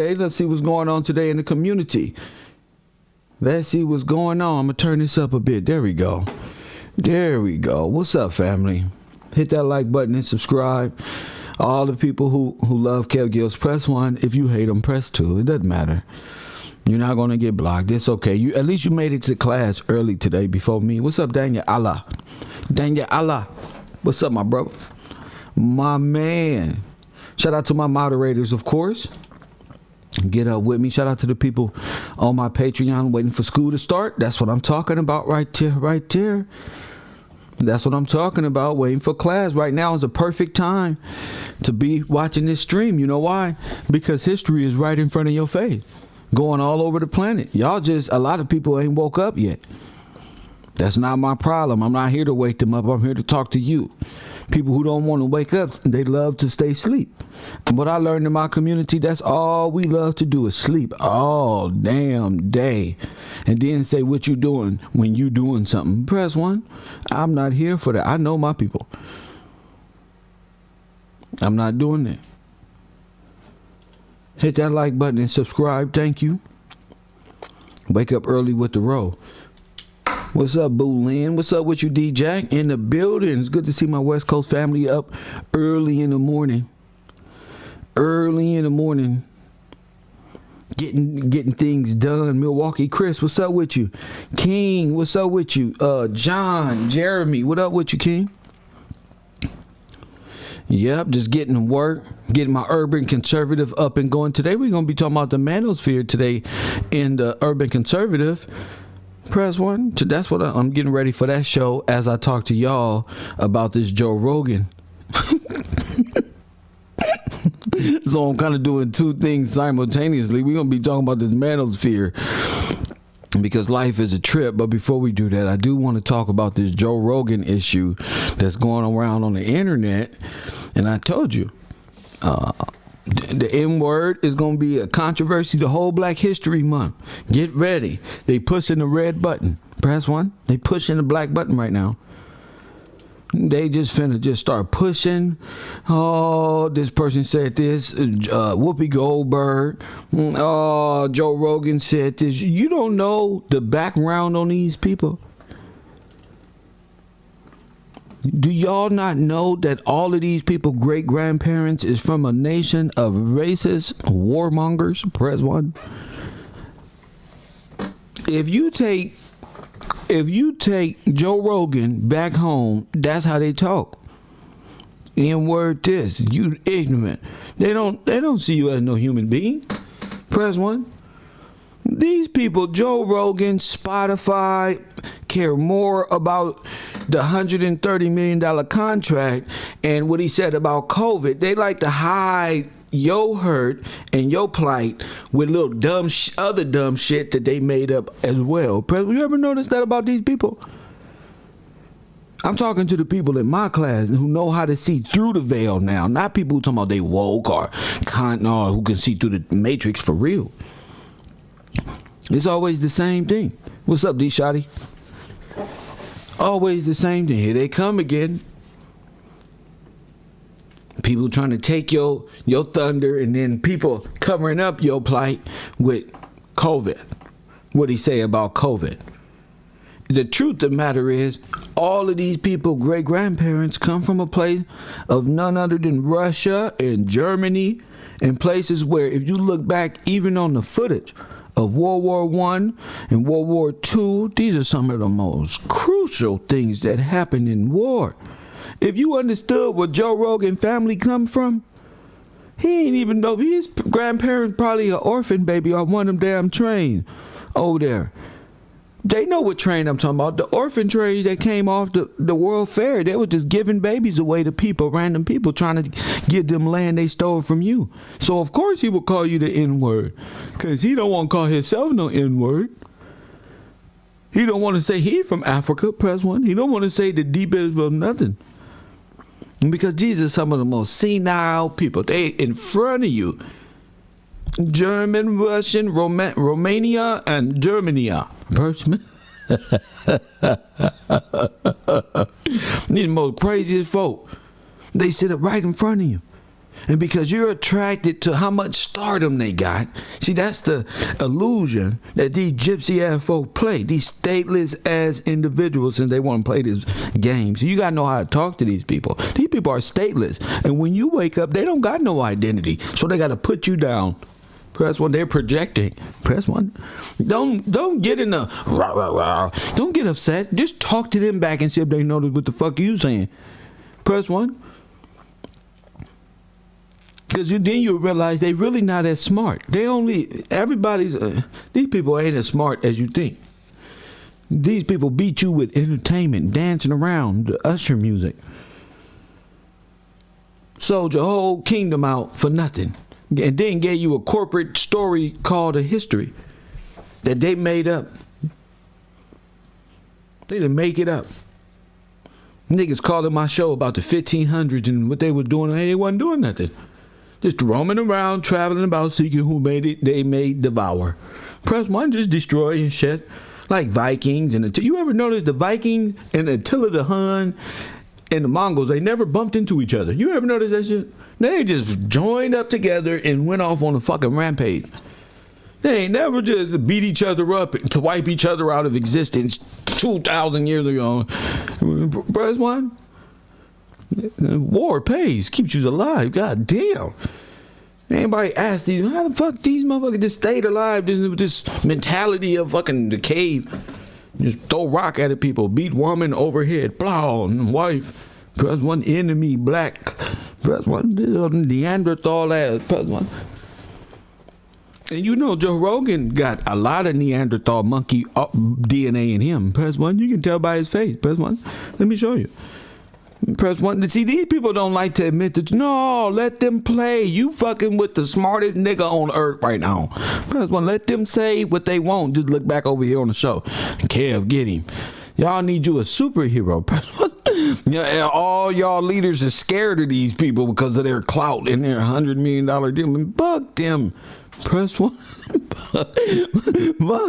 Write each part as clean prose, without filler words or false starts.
Hey, let's see what's going on today in the community. Let's see what's going on. I'm going to turn this up a bit. There we go. There we go. What's up, family? Hit that like button and subscribe. All the people who love Kev Gills, press 1. If you hate them, press 2. It doesn't matter. You're not going to get blocked. It's okay. At least you made it to class early today before me. What's up, Daniel Allah? Daniel Allah. What's up, my brother? My man. Shout out to my moderators, of course. Get up with me. Shout out to the people on my Patreon waiting for school to start. That's what I'm talking about right there. That's what I'm talking about, waiting for class. Right now is a perfect time to be watching this stream. You know why? Because history is right in front of your face, going all over the planet. A lot of people ain't woke up yet. That's not my problem. I'm not here to wake them up. I'm here to talk to you. People who don't want to wake up, they love to stay asleep. And what I learned in my community, that's all we love to do is sleep all damn day. And then say what you doing when you doing something. Press 1. I'm not here for that. I know my people. I'm not doing that. Hit that like button and subscribe. Thank you. Wake up early with the row. What's up, Boo Lynn? What's up with you, D Jack? In the building. It's good to see my West Coast family up early in the morning. Early in the morning. Getting things done. Milwaukee Chris, what's up with you? King, what's up with you? John, Jeremy, what up with you, King? Yep, just getting to work, getting my urban conservative up and going. Today we're going to be talking about the manosphere today in the urban conservative. Press 1. That's what I'm getting ready for that show as I talk to y'all about this Joe Rogan. So I'm kind of doing two things simultaneously. We're going to be talking about this manosphere because life is a trip. But before we do that, I do want to talk about this Joe Rogan issue that's going around on the internet. And I told you, the N-word is going to be a controversy the whole Black History Month. Get ready. They pushing the red button. Press 1. They pushing the black button right now. They just finna start pushing. Oh, this person said this. Whoopie GoldBerg. Oh, Joe Rogan said this. You don't know the background on these people. Do y'all not know that all of these people great-grandparents is from a nation of racist warmongers? Press 1. If you take Joe Rogan back home, that's how they talk. N-word this, you ignorant. They don't see you as no human being. Press 1. These people, Joe Rogan, Spotify, care more about the $130 million contract and what he said about COVID. They like to hide your hurt and your plight with little other dumb shit that they made up as well. You ever notice that about these people? I'm talking to the people in my class who know how to see through the veil now. Not people who talking about they woke or who can see through the matrix for real. It's always the same thing. What's up, D-Shotty? Always the same thing. Here they come again. People trying to take your thunder, and then people covering up your plight with COVID. What'd he say about COVID? The truth of the matter is, all of these people, great-grandparents, come from a place of none other than Russia and Germany, and places where, if you look back even on the footage of World War I and World War II, these are some of the most crucial things that happened in war. If you understood where Joe Rogan family come from, he ain't even know his grandparents probably an orphan baby on one of them damn trains over there. They know what train I'm talking about. The orphan trains that came off the World Fair. They were just giving babies away to people, random people, trying to get them land they stole from you. So of course he would call you the N-word, because he don't want to call himself no N-word. He don't want to say he from Africa, press 1. He don't want to say the deep is of nothing. Because these are some of the most senile people. They in front of you. German, Russian, Romania, and Germany. These most craziest folk. They sit up right in front of you. And because you're attracted to how much stardom they got, see, that's the illusion that these gypsy ass folk play. These stateless ass individuals, and they want to play this game. So you got to know how to talk to these people. These people are stateless. And when you wake up, they don't got no identity. So they got to put you down. Press 1. They're projecting. Press 1. Don't get in the rah, rah, rah. Don't get upset. Just talk to them back and see if they know what the fuck you saying. Press 1. Because then you realize they really not as smart. These people ain't as smart as you think. These people beat you with entertainment, dancing around, the usher music. Sold your whole kingdom out for nothing. And then gave you a corporate story called a history that they made up. They didn't make it up. Niggas calling my show about the 1500s and what they were doing. They wasn't doing nothing. Just roaming around, traveling about, seeking who made it, they may devour. Press 1, just destroying shit. Like Vikings. You ever notice the Vikings and Attila the Hun and the Mongols, they never bumped into each other. You ever notice that shit? They just joined up together and went off on a fucking rampage. They ain't never just beat each other up to wipe each other out of existence 2,000 years ago. Press 1. War pays, keeps you alive. God damn. Anybody ask these, how the fuck these motherfuckers just stayed alive? This mentality of fucking the cave. Just throw rock at it, people. Beat woman overhead. Plow, wife. Press 1, enemy, black. Press 1, Neanderthal ass. Press 1. And you know Joe Rogan got a lot of Neanderthal monkey DNA in him. Press 1, you can tell by his face. Press 1, let me show you. Press 1. See, these people don't like to admit that. No, let them play. You fucking with the smartest nigga on earth right now. Press 1. Let them say what they want. Just look back over here on the show. Kev, get him. Y'all need you a superhero. Press 1. Yeah, all y'all leaders are scared of these people because of their clout and their $100 million deal. Fuck them. Press 1. Fuck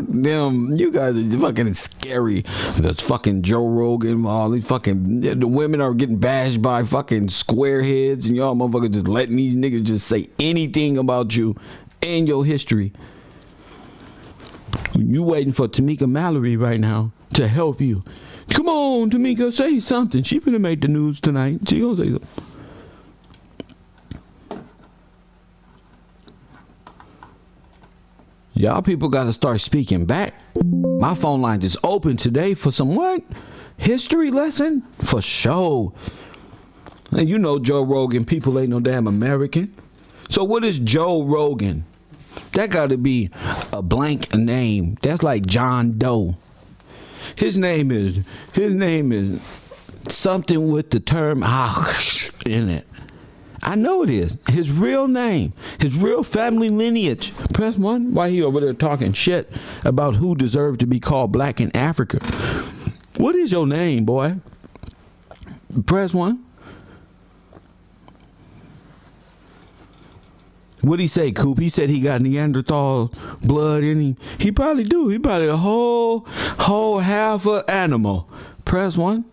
them. You guys are fucking scary. That's fucking Joe Rogan. All these fucking the women are getting bashed by fucking squareheads, and y'all motherfuckers just letting these niggas just say anything about you and your history. You waiting for Tamika Mallory right now to help you. Come on, Tamika, say something. She finna make the news tonight. She gonna say something. Y'all people got to start speaking back. My phone line is open today for some what? History lesson? For sure. And you know Joe Rogan, people ain't no damn American. So what is Joe Rogan? That got to be a blank name. That's like John Doe. His name is something with the term in it. I know it is. His real name, his real family lineage. Press 1. Why he over there talking shit about who deserved to be called black in Africa? What is your name, boy? Press 1. What'd he say, Coop? He said he got Neanderthal blood in him. He probably do. He probably a whole half an animal. Press 1.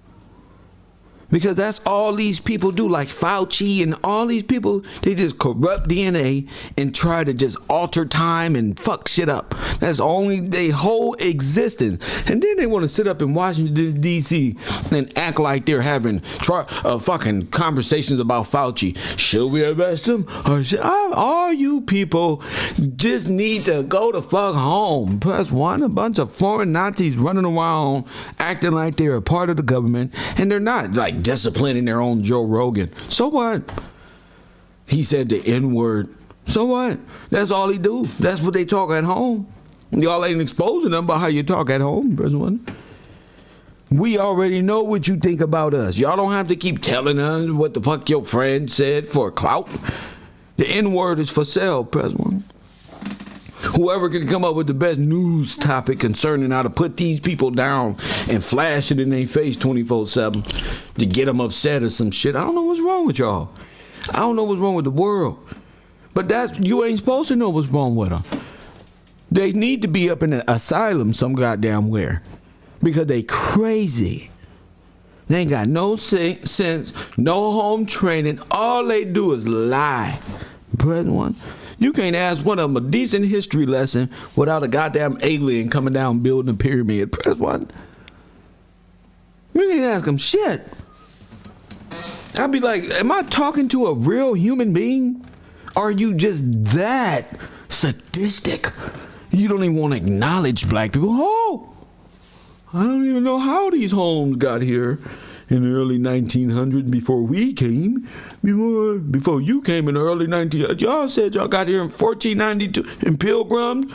Because that's all these people do, like Fauci and all these people, they just corrupt DNA and try to just alter time and fuck shit up. That's only their whole existence. And then they want to sit up in Washington, D.C. and act like they're having fucking conversations about Fauci. Should we arrest him? Or all you people just need to go the fuck home. Plus, a bunch of foreign Nazis running around acting like they're a part of the government, and they're not, like, disciplining their own Joe Rogan. So what? He said the N-word. So what? That's all he do. That's what they talk at home. Y'all ain't exposing them about how you talk at home, President. We already know what you think about us. Y'all don't have to keep telling us what the fuck your friend said for clout. The N-word is for sale, President. Whoever can come up with the best news topic concerning how to put these people down and flash it in their face 24/7 to get them upset or some shit. I don't know what's wrong with y'all. I don't know what's wrong with the world. But you ain't supposed to know what's wrong with them. They need to be up in an asylum some goddamn where. Because they crazy. They ain't got no sense, no home training. All they do is lie. Present one. You can't ask one of them a decent history lesson without a goddamn alien coming down building a pyramid. Present one. You can't ask them shit. I'd be like, am I talking to a real human being? Or are you just that sadistic? You don't even want to acknowledge black people. Oh, I don't even know how these homes got here in the early 1900s before we came. Before you came in the early 1900s. Y'all said y'all got here in 1492 in Pilgrims.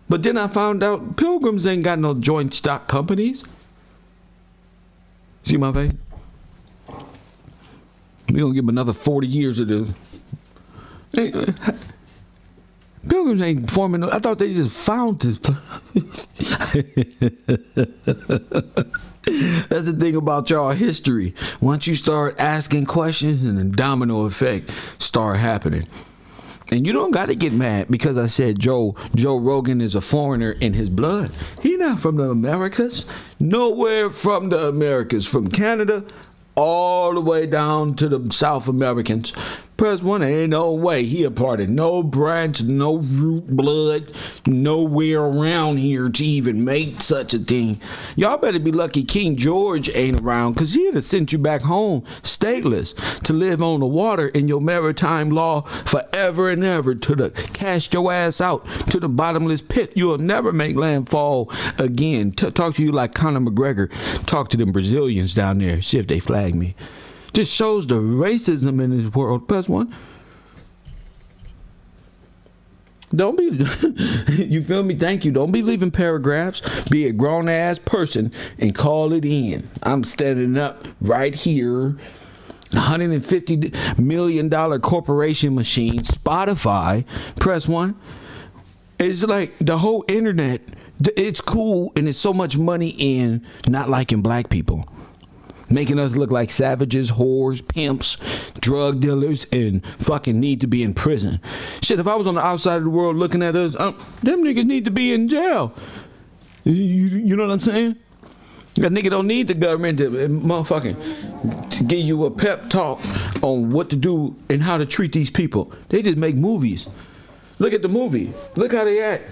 But then I found out Pilgrims ain't got no joint stock companies. See my face? We're going to give them another 40 years of this. Pilgrims ain't forming. I thought they just found this place. That's the thing about y'all history. Once you start asking questions, and the domino effect start happening. And you don't got to get mad because I said Joe Rogan is a foreigner in his blood. He not from the Americas. Nowhere from the Americas. From Canada all the way down to the South Americans. Press one, ain't no way he a part of no branch, no root blood, nowhere around here to even make such a thing. Y'all better be lucky King George ain't around, because he'd have sent you back home stateless to live on the water in your maritime law forever and ever, cast your ass out to the bottomless pit. You'll never make landfall again. Talk to you like Conor McGregor. Talk to them Brazilians down there. See if they flag me. Just shows the racism in this world. Plus one. Don't be, you feel me? Thank you. Don't be leaving paragraphs. Be a grown ass person and call it in. I'm standing up right here. $150 million corporation machine, Spotify. Press one. It's like the whole internet. It's cool and it's so much money in not liking black people. Making us look like savages, whores, pimps, drug dealers, and fucking need to be in prison. Shit, if I was on the outside of the world looking at us, them niggas need to be in jail. You know what I'm saying? That nigga don't need the government to give you a pep talk on what to do and how to treat these people. They just make movies. Look at the movie. Look how they act.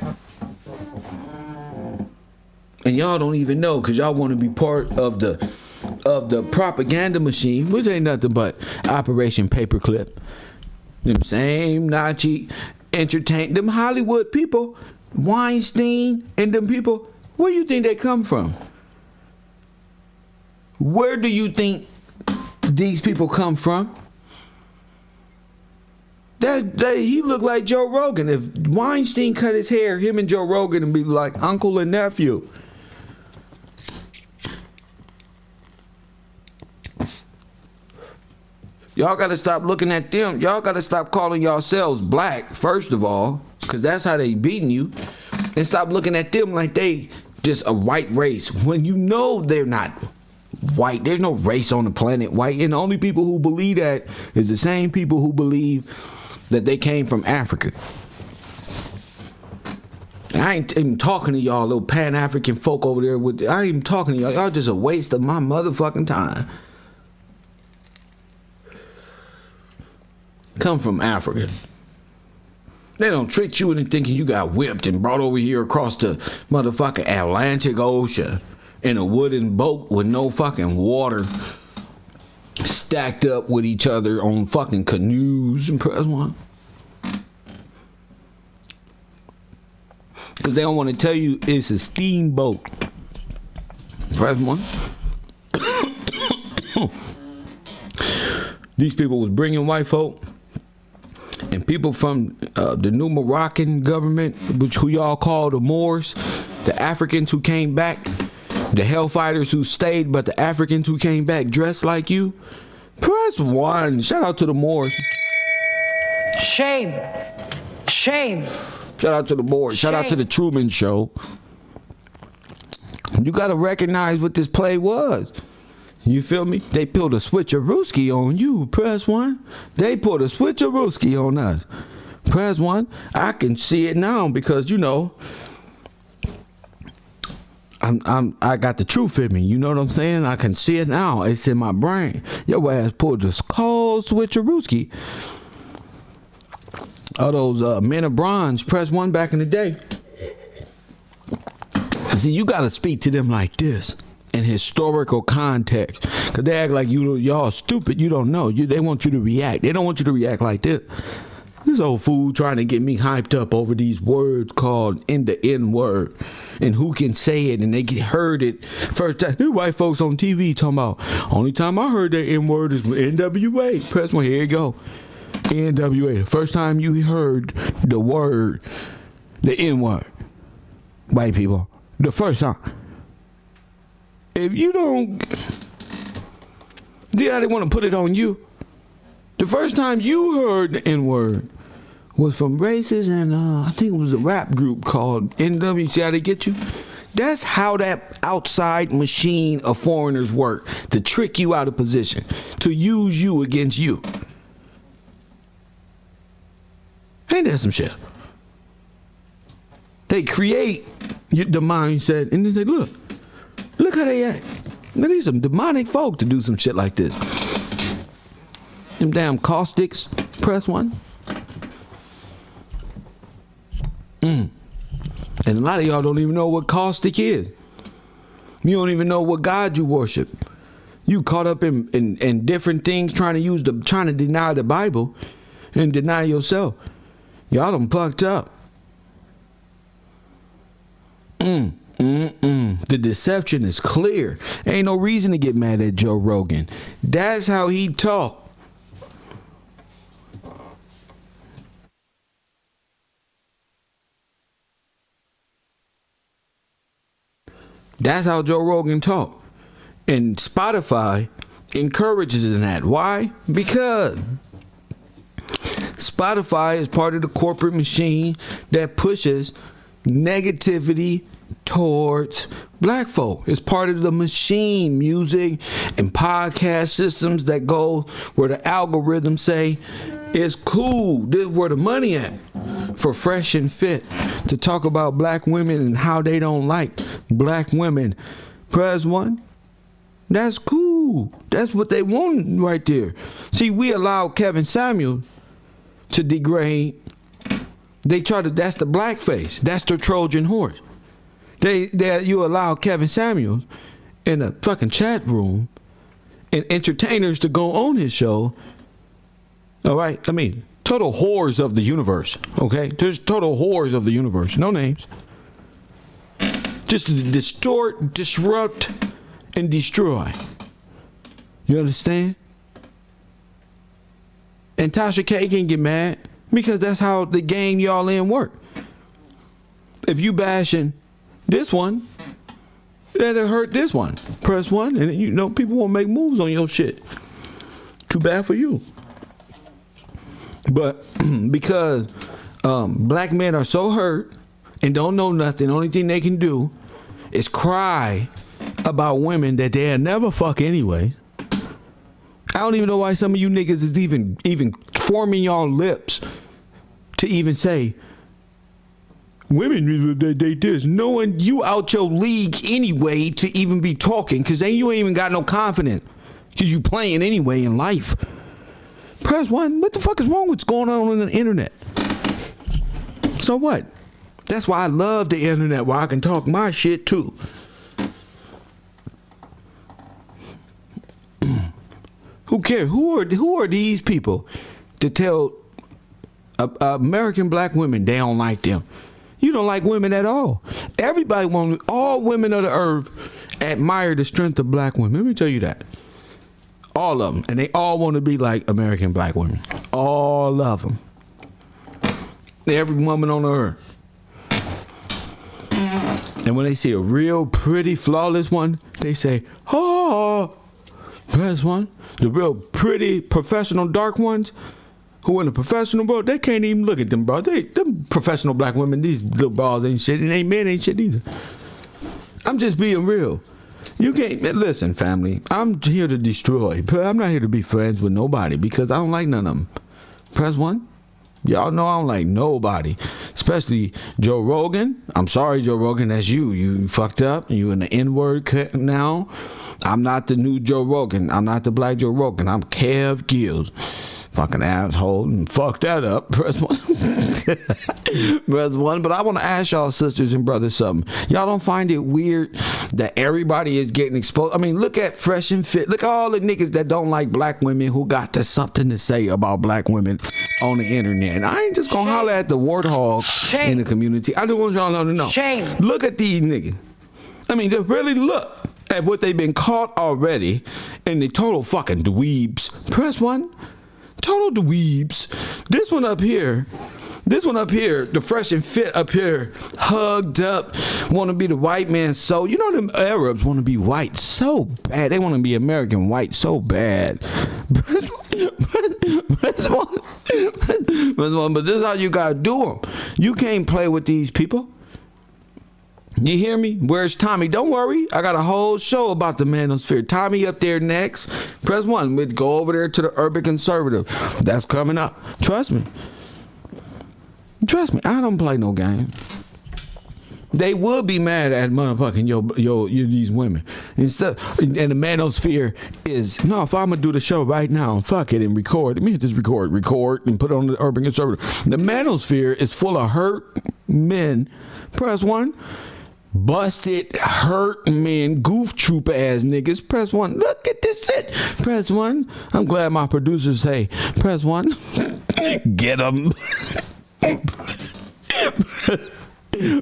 And y'all don't even know because y'all want to be part of the propaganda machine, which ain't nothing but Operation Paperclip. Them same Nazi them Hollywood people, Weinstein and them people, where you think they come from? Where do you think these people come from? He looked like Joe Rogan. If Weinstein cut his hair, him and Joe Rogan would be like uncle and nephew. Y'all got to stop looking at them. Y'all got to stop calling yourselves black, first of all, because that's how they beating you. And stop looking at them like they just a white race when you know they're not white. There's no race on the planet white. And the only people who believe that is the same people who believe that they came from Africa. I ain't even talking to y'all little Pan-African folk over there. I ain't even talking to y'all. Y'all just a waste of my motherfucking time. Come from Africa. They don't trick you into thinking you got whipped and brought over here across the motherfucking Atlantic Ocean in a wooden boat with no fucking water, stacked up with each other on fucking canoes and press one. Because they don't want to tell you it's a steamboat. Press one. These people was bringing white folk and people from the new Moroccan government, who y'all call the Moors, the Africans who came back, the hellfighters who stayed, but the Africans who came back dressed like you. Press one. Shout out to the Moors. Shame. Shame. Shout out to the Moors. Shout out to the Truman Show. You got to recognize what this play was. You feel me? They pulled a switcherooski on you. Press one. They pulled a switcherooski on us. Press one. I can see it now because, you know, I I got the truth in me. You know what I'm saying? I can see it now. It's in my brain. Your ass pulled this cold switcherooski. All those men of bronze press one back in the day. See, you gotta speak to them like this in historical context, cause they act like y'all stupid. You don't know. They want you to react. They don't want you to react like this. This old fool trying to get me hyped up over these words called in the N word, and who can say it, and they get heard it first time. These white folks on TV talking about only time I heard that N word is NWA. Press one. Here you go. NWA. The first time you heard the word, the N word, white people. The first time. If you don't, they want to put it on you. The first time you heard the N-word was from racists and I think it was a rap group called NW. See how they get you? That's how that outside machine of foreigners work, to trick you out of position, to use you against you. Ain't that some shit? They create the mindset and they say, look how they act. Now, these some demonic folk to do some shit like this. Them damn caustics. Press one. And a lot of y'all don't even know what caustic is. You don't even know what God you worship. You caught up in different things, trying to deny the Bible and deny yourself. Y'all done fucked up. The deception is clear. Ain't no reason to get mad at Joe Rogan. That's how he talk. That's how Joe Rogan talk. And Spotify encourages in that. Why? Because Spotify is part of the corporate machine that pushes negativity towards black folk. It's part of the machine, music and podcast systems that go where the algorithms say it's cool. This is where the money at for Fresh and Fit to talk about black women and how they don't like black women. Press one. That's cool. That's what they want right there. See, we allowed Kevin Samuel to degrade. They try to, that's the blackface. That's the Trojan horse. You allow Kevin Samuels in a fucking chat room and entertainers to go on his show. All right, I mean, total whores of the universe. Okay, there's total whores of the universe. No names. Just to distort, disrupt, and destroy. You understand? And Tasha K can get mad because that's how the game y'all in work. If you bashing this one, that'll hurt this one. Press one, and you know people won't make moves on your shit. Too bad for you. But because black men are so hurt and don't know nothing, the only thing they can do is cry about women that they'll never fuck anyway. I don't even know why some of you niggas is even forming y'all lips to even say women they this, knowing you out your league anyway to even be talking, because then you ain't even got no confidence because you playing anyway in life. Press one. What the fuck is wrong with what's going on the internet? So what? That's why I love the internet, where I can talk my shit too. Who cares? Who are these people to tell American black women they don't like them? You don't like women at all. Everybody all women of the earth admire the strength of black women. Let me tell you that. All of them. And they all want to be like American black women. All of them. Every woman on the earth. And when they see a real pretty, flawless one, they say, oh, press one. The real pretty, professional, dark ones who in the professional world, they can't even look at them, bro. Them professional black women, these little balls ain't shit, and they men ain't shit either. I'm just being real. You can't, listen, family, I'm here to destroy. I'm not here to be friends with nobody because I don't like none of them. Press one. Y'all know I don't like nobody, especially Joe Rogan. I'm sorry, Joe Rogan, that's you. You fucked up. You in the N-word now. I'm not the new Joe Rogan. I'm not the black Joe Rogan. I'm Kev Gills. Fucking asshole. And fuck that up. Press one. Press one. But I want to ask y'all sisters and brothers something. Y'all don't find it weird that everybody is getting exposed? I mean, look at Fresh and Fit. Look at all the niggas that don't like black women who got something to say about black women on the internet. And I ain't just gonna holler at the warthogs in the community. I just want y'all to know. Shame. Look at these niggas. I mean, just really look at what they've been caught already, and the total fucking dweebs. Press one. Total dweebs. This one up here, the Fresh and Fit up here, hugged up, want to be the white man. So, you know, them Arabs want to be white so bad. They want to be American white so bad. But this is how you got to do them. You can't play with these people. You hear me? Where's Tommy? Don't worry. I got a whole show about the manosphere. Tommy up there next. Press one. We'd go over there to the Urban Conservative. That's coming up. Trust me. Trust me. I don't play no game. They would be mad at motherfucking yo these women. And the manosphere is, no, if I'm going to do the show right now, fuck it and record. Let me just record and put it on the Urban Conservative. The manosphere is full of hurt men. Press one. Busted, hurt men, goof troop ass niggas. Press one. Look at this shit. Press one. I'm glad my producers say, press one. Get them.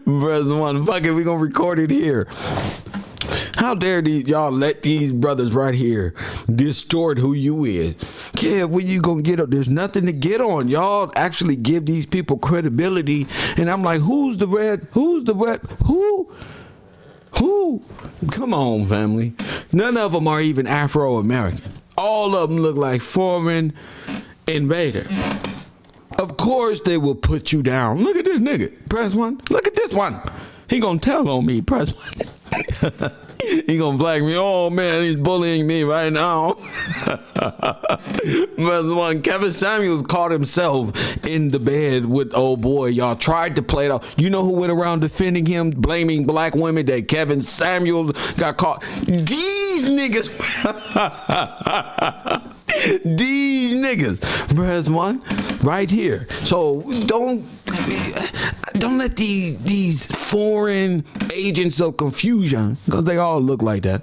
Press one. Fuck it, we gonna record it here. How dare y'all let these brothers right here distort who you is? Kev, when you gonna get up? There's nothing to get on. Y'all actually give these people credibility. And I'm like, who's the red? Who? Come on, family. None of them are even Afro-American. All of them look like foreign invaders. Of course they will put you down. Look at this nigga. Press one. Look at this one. He gonna tell on me. Press one. He gonna flag me. Oh man, he's bullying me right now. But one, Kevin Samuels caught himself in the bed with old boy. Y'all tried to play it out. You know who went around defending him, blaming black women that Kevin Samuels got caught? These niggas. These niggas. Press one right here. So don't let these foreign agents of confusion, because they all look like that.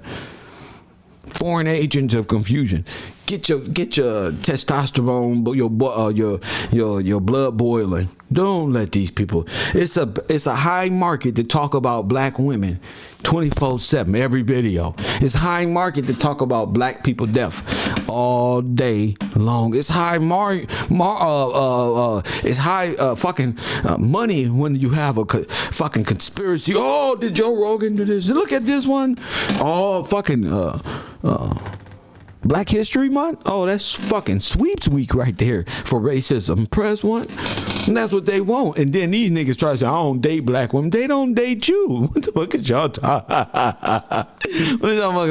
Foreign agents of confusion. Get your testosterone, your blood boiling. Don't let these people. It's a high market to talk about black women 24/7 every video. It's high market to talk about black people death all day long. It's high money when you have a fucking conspiracy. Oh, did Joe Rogan do this? Look at this one. Oh, fucking Black History Month? Oh, that's fucking sweeps week right there for racism. Press one. And that's what they want. And then these niggas try to say, I don't date black women. They don't date you. What the fuck is y'all talking?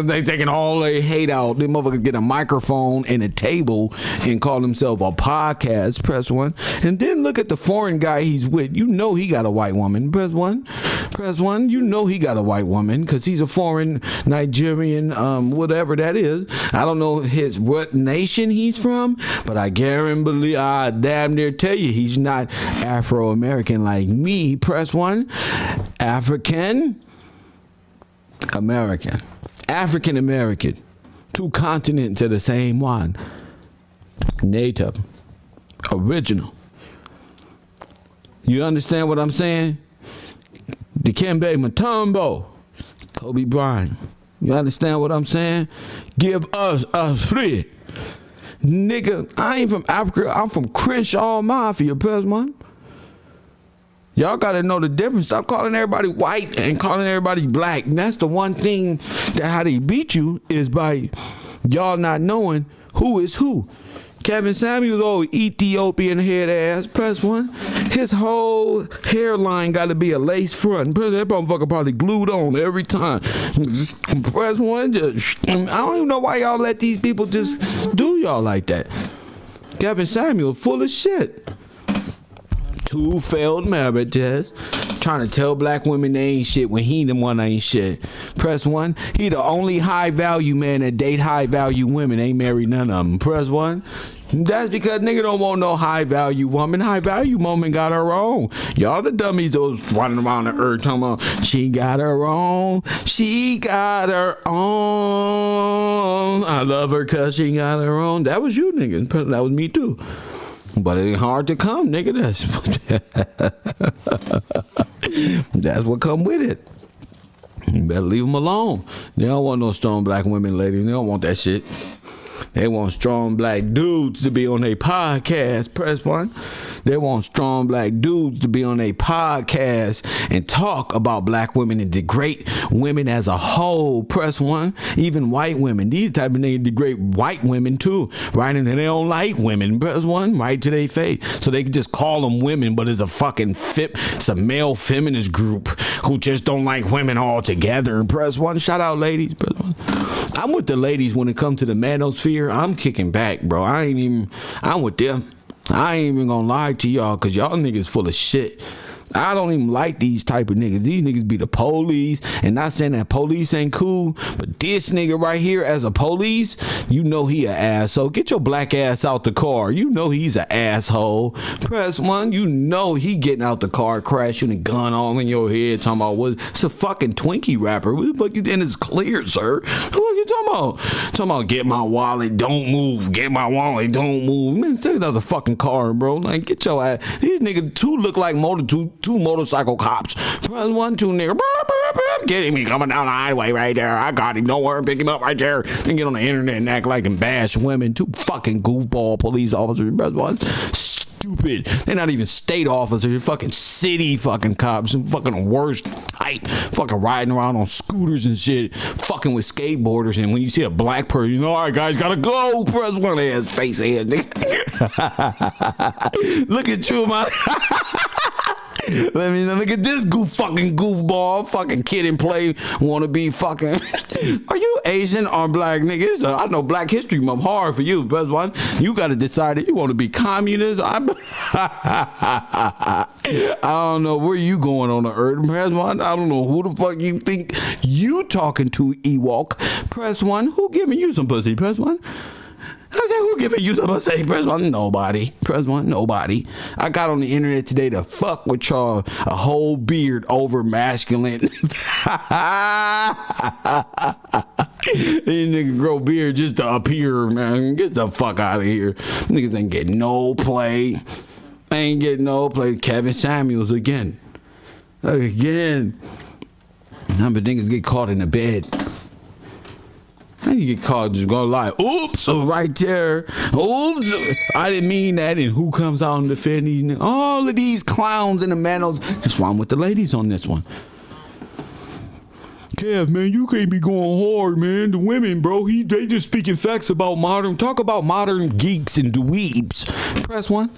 They taking all their hate out. They motherfuckers get a microphone and a table and call themselves a podcast. Press one. And then look at the foreign guy he's with. You know he got a white woman. Press one. Press one. You know he got a white woman because he's a foreign Nigerian, whatever that is. I don't know what nation he's from, but I guarantee, I damn near tell you he's not Afro-American like me. Press one. African American. Two continents are the same one. Native. Original. You understand what I'm saying? Dikembe Mutombo. Kobe Bryant. You understand what I'm saying? Give us a free. Nigga, I ain't from Africa. I'm from Crenshaw Mafia, press one. Y'all gotta know the difference. Stop calling everybody white and calling everybody black. And that's the one thing that how they beat you is by y'all not knowing who is who. Kevin Samuels, old Ethiopian head ass, press one. His whole hairline got to be a lace front. That motherfucker probably glued on every time. Press one. I don't even know why y'all let these people just do y'all like that. Kevin Samuels full of shit. Two failed marriage test. Trying to tell black women they ain't shit when he the one ain't shit. Press 1. He the only high value man that date high value women. Ain't married none of them. Press 1. That's because nigga don't want no high value woman. High value woman got her own. Y'all the dummies those running around the earth talking about she got her own. She got her own. I love her cause she got her own. That was you nigga. That was me too. But it ain't hard to come, nigga. That's what come with it. You better leave them alone. They don't want no strong black women, lady. They don't want that shit. They want strong black dudes to be on their podcast. Press 1. They want strong black dudes to be on their podcast and talk about black women and degrade women as a whole. Press 1. Even white women. These type of niggas degrade white women too. Right? And they don't like women. Press 1. Right to their face. So they can just call them women, but it's a fucking it's a male feminist group who just don't like women altogether. Press 1. Shout out ladies. Press 1. I'm with the ladies when it comes to the manosphere. I'm kicking back, bro. I'm with them. I ain't even gonna lie to y'all, cause y'all niggas full of shit. I don't even like these type of niggas. These niggas be the police, and not saying that police ain't cool, but this nigga right here as a police, you know he a asshole. Get your black ass out the car. You know he's an asshole. Press 1, you know he getting out the car, crashing a gun all in your head, talking about what? It's a fucking Twinkie rapper. What the fuck you think is clear, sir? What you talking about? Talking about get my wallet, don't move. Get my wallet, don't move. Man, take out the fucking car, bro. Like, get your ass. These niggas two look like two motorcycle cops. Press 1, 2 nigga. Getting me coming down the highway right there. I got him. Don't worry, pick him up right there. Then get on the internet and act like and bash women. Two fucking goofball police officers. Press 1. Stupid. They're not even state officers. They're fucking city fucking cops. And fucking worst type. Fucking riding around on scooters and shit. Fucking with skateboarders. And when you see a black person, you know, all right, guys, gotta go. Press 1 ass, face ass, nigga. Look at you, man. Let me look at this goofball, fucking kid and play, wanna be fucking. Are you Asian or black niggas? I know Black History Month hard for you, Press 1. You gotta decide if you wanna be communist. I don't know where you going on the earth, Press 1. I don't know who the fuck you think you talking to, Ewok. Press 1. Who giving you some pussy? Press 1. I said, who giving you some pussy? Press 1. Nobody. Press 1. Nobody. I got on the internet today to fuck with y'all. A whole beard over masculine. These niggas grow beard just to appear, man. Get the fuck out of here. Niggas ain't getting no play. Ain't getting no play. Kevin Samuels again. Again. Number of niggas get caught in the bed. How you get caught just gonna lie? Oops, right there. Oops, I didn't mean that. And who comes out and defend these? All of these clowns in the manos. That's why I'm with the ladies on this one. Kev, man, you can't be going hard, man. The women, bro, they just speaking facts about talk about modern geeks and dweebs. Press 1.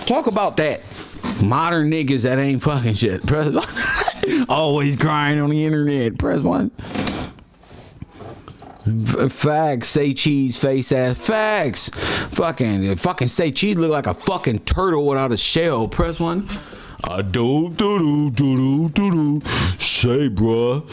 Talk about that. Modern niggas that ain't fucking shit. Press 1. Always crying on the internet. Press 1. Facts. Say cheese, face ass. Facts. Fucking say cheese look like a fucking turtle without a shell. Press 1. Do say, bruh.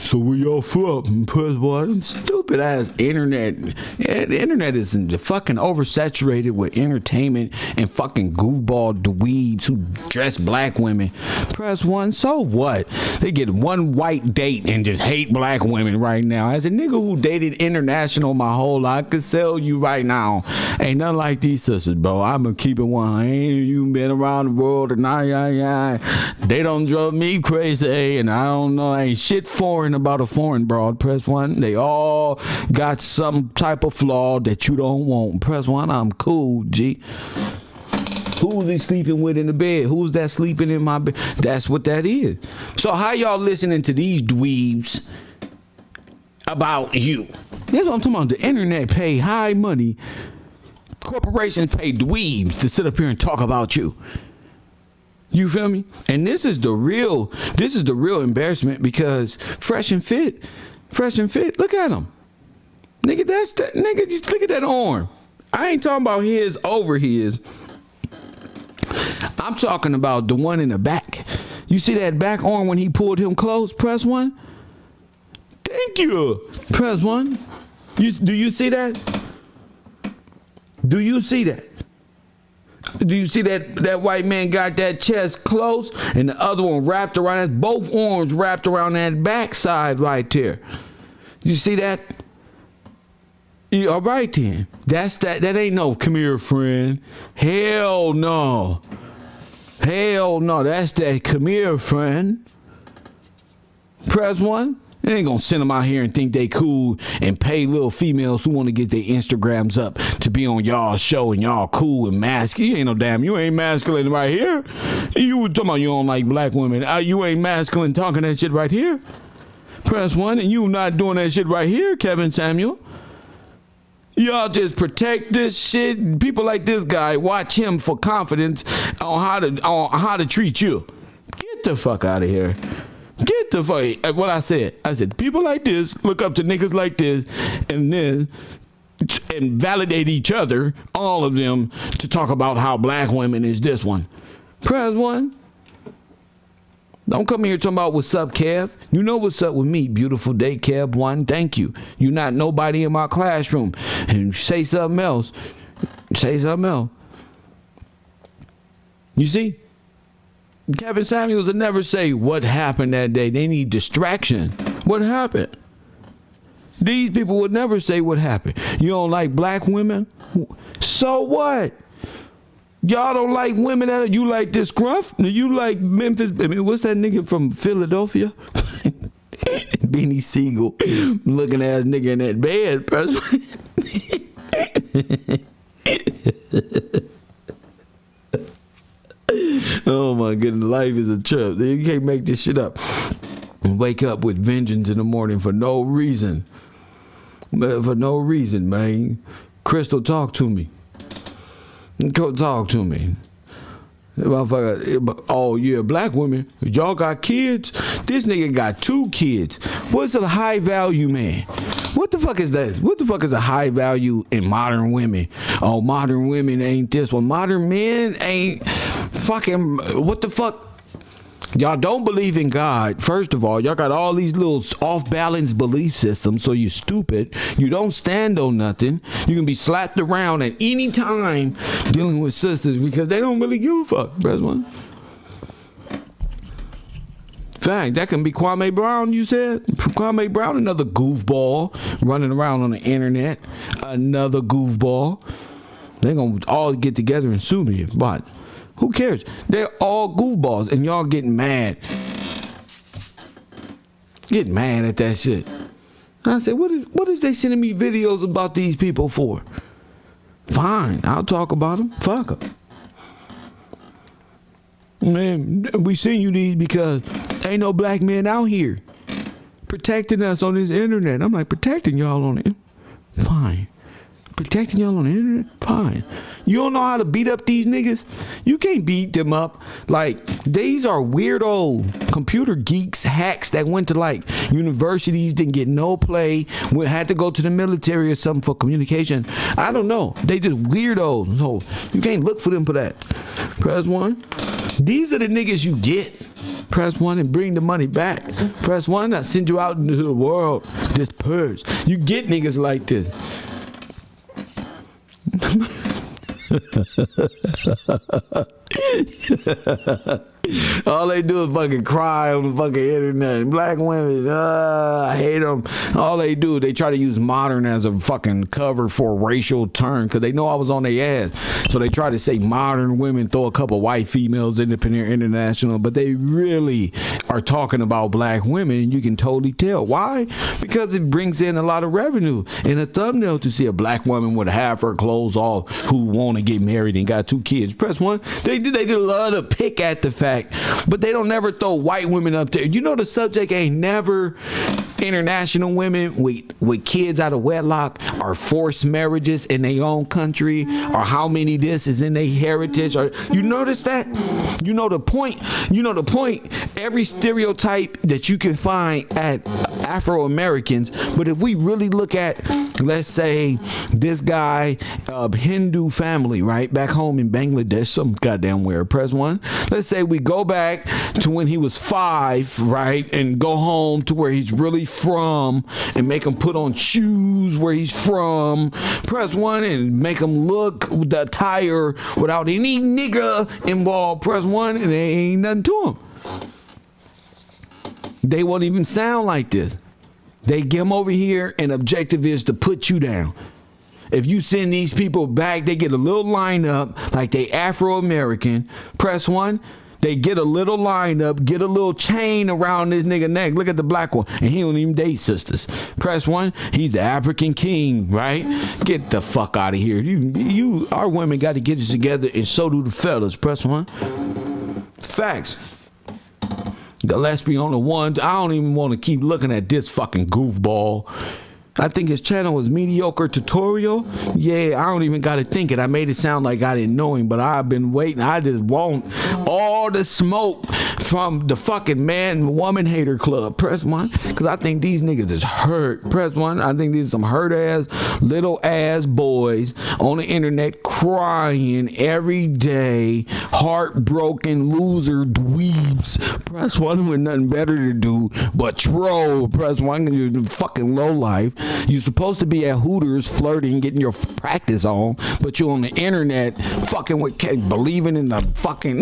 So we all from? Press 1. Stupid ass internet. Yeah, the internet is fucking oversaturated with entertainment and fucking goofball dweebs who dress black women. Press 1. So what? They get one white date and just hate black women right now. As a nigga who dated international my whole life, I could sell you right now. Ain't nothing like these sisters, bro. I'm gonna keep it 1. Ain't you been around the world and they don't drive me crazy, and I don't know, ain't shit foreign about a foreign broad. Press 1. They all got some type of flaw that you don't want. Press 1. I'm cool, G. Who's he sleeping with in the bed? Who's that sleeping in my bed? That's what that is. So how y'all listening to these dweebs about you? That's what I'm talking about. The internet pay high money. Corporations pay dweebs to sit up here and talk about you. You feel me? And this is the real embarrassment, because Fresh and Fit, look at him. Nigga, just look at that arm. I ain't talking about his over his. I'm talking about the one in the back. You see that back arm when he pulled him close? Press 1. Thank you. Press 1. Do you see that? Do you see that? Do you see that white man got that chest close and the other one wrapped around it? Both arms wrapped around that backside right there. You see that? Yeah, all right then. That ain't no come here, friend. Hell no. Hell no. That's that come here, friend. Press 1. They ain't gonna send them out here and think they cool and pay little females who want to get their Instagrams up to be on y'all show and y'all cool and masculine. You ain't no damn, you ain't masculine right here. You talking about you don't like black women. You ain't masculine talking that shit right here. Press 1, and you not doing that shit right here, Kevin Samuel. Y'all just protect this shit. People like this guy, watch him for confidence on how to treat you. Get the fuck out of here. Get the fuck. What I said, people like this look up to niggas like this and validate each other, all of them, to talk about how black women is this one. Press 1. Don't come here talking about what's up, Kev. You know what's up with me. Beautiful day, Kev 1. Thank you. You not nobody in my classroom. And say something else. Say something else. You see? Kevin Samuels will never say what happened that day. They need distraction. What happened? These people would never say what happened. You don't like black women? So what? Y'all don't like women that you like this gruff? You like Memphis? I mean, what's that nigga from Philadelphia? Beanie Siegel, looking ass nigga in that bed. Oh my goodness, life is a trip. You can't make this shit up. Wake up with vengeance in the morning for no reason. For no reason, man. Crystal, talk to me. Go talk to me. Oh yeah, black women, y'all got kids? This nigga got 2 kids. What's a high value man? What the fuck is that? What the fuck is a high value in modern women? Oh, modern women ain't this one. Modern men ain't fucking, what the fuck? Y'all don't believe in God. First of all, y'all got all these little off-balance belief systems, so you're stupid. You don't stand on nothing. You can be slapped around at any time dealing with sisters because they don't really give a fuck. Press 1. Fact, that can be Kwame Brown, you said? Kwame Brown, another goofball running around on the internet. Another goofball. They're going to all get together and sue me. But who cares? They're all goofballs, and y'all getting mad. Get mad at that shit. I said, what is they sending me videos about these people for? Fine, I'll talk about them. Fuck them. Man, we send you these because ain't no black men out here protecting us on this internet. I'm like, protecting y'all on it? Fine. Protecting y'all on the internet? Fine. You don't know how to beat up these niggas? You can't beat them up. Like, these are weirdo computer geeks, hacks that went to like universities, didn't get no play, had to go to the military or something for communication. I don't know. They just weirdos. So you can't look for them for that. Press 1. These are the niggas you get. Press 1 and bring the money back. Press 1, I send you out into the world. This purge. You get niggas like this. All they do is fucking cry on the fucking internet. Black women, I hate them. All they do, they try to use modern as a fucking cover for a racial term because they know I was on their ass. So they try to say modern women, throw a couple white females, independent, international, but they really are talking about black women, and you can totally tell. Why? Because it brings in a lot of revenue. In a thumbnail to see a black woman with half her clothes off who want to get married and got 2 kids. Press 1. They did a lot of pick at the fact, but they don't never throw white women up there. You know the subject ain't never international women with kids out of wedlock or forced marriages in their own country or how many this is in their heritage. Or you notice that? You know the point every stereotype that you can find at Afro-Americans. But if we really look at, let's say, this guy, Hindu family, right, back home in Bangladesh, some goddamn where, press one. Let's say we go back to when he was 5, right, and go home to where he's really from and make him put on shoes where he's from, press one, and make him look the attire without any nigga involved, press one, and there ain't nothing to him. They won't even sound like this. They get them over here, and objective is to put you down. If you send these people back, they get a little lineup like they Afro-American. Press one. They get a little lineup, get a little chain around this nigga neck. Look at the black one, and he don't even date sisters. Press one. He's the African king, right? Get the fuck out of here. Our women got to get it together, and so do the fellas. Press one. Facts. Gillespie on the one. I don't even want to keep looking at this fucking goofball. I think his channel was Mediocre Tutorial. Yeah, I don't even got to think it. I made it sound like I didn't know him, but I've been waiting. I just want all the smoke from the fucking man woman hater club. Press one, because I think these niggas is hurt. Press one. I think these are some hurt ass, little ass boys on the internet crying every day, heartbroken loser dweebs. Press one with nothing better to do but troll. Press one, you're fucking low life. You're supposed to be at Hooters flirting, getting your practice on, but you're on the internet fucking with believing in the fucking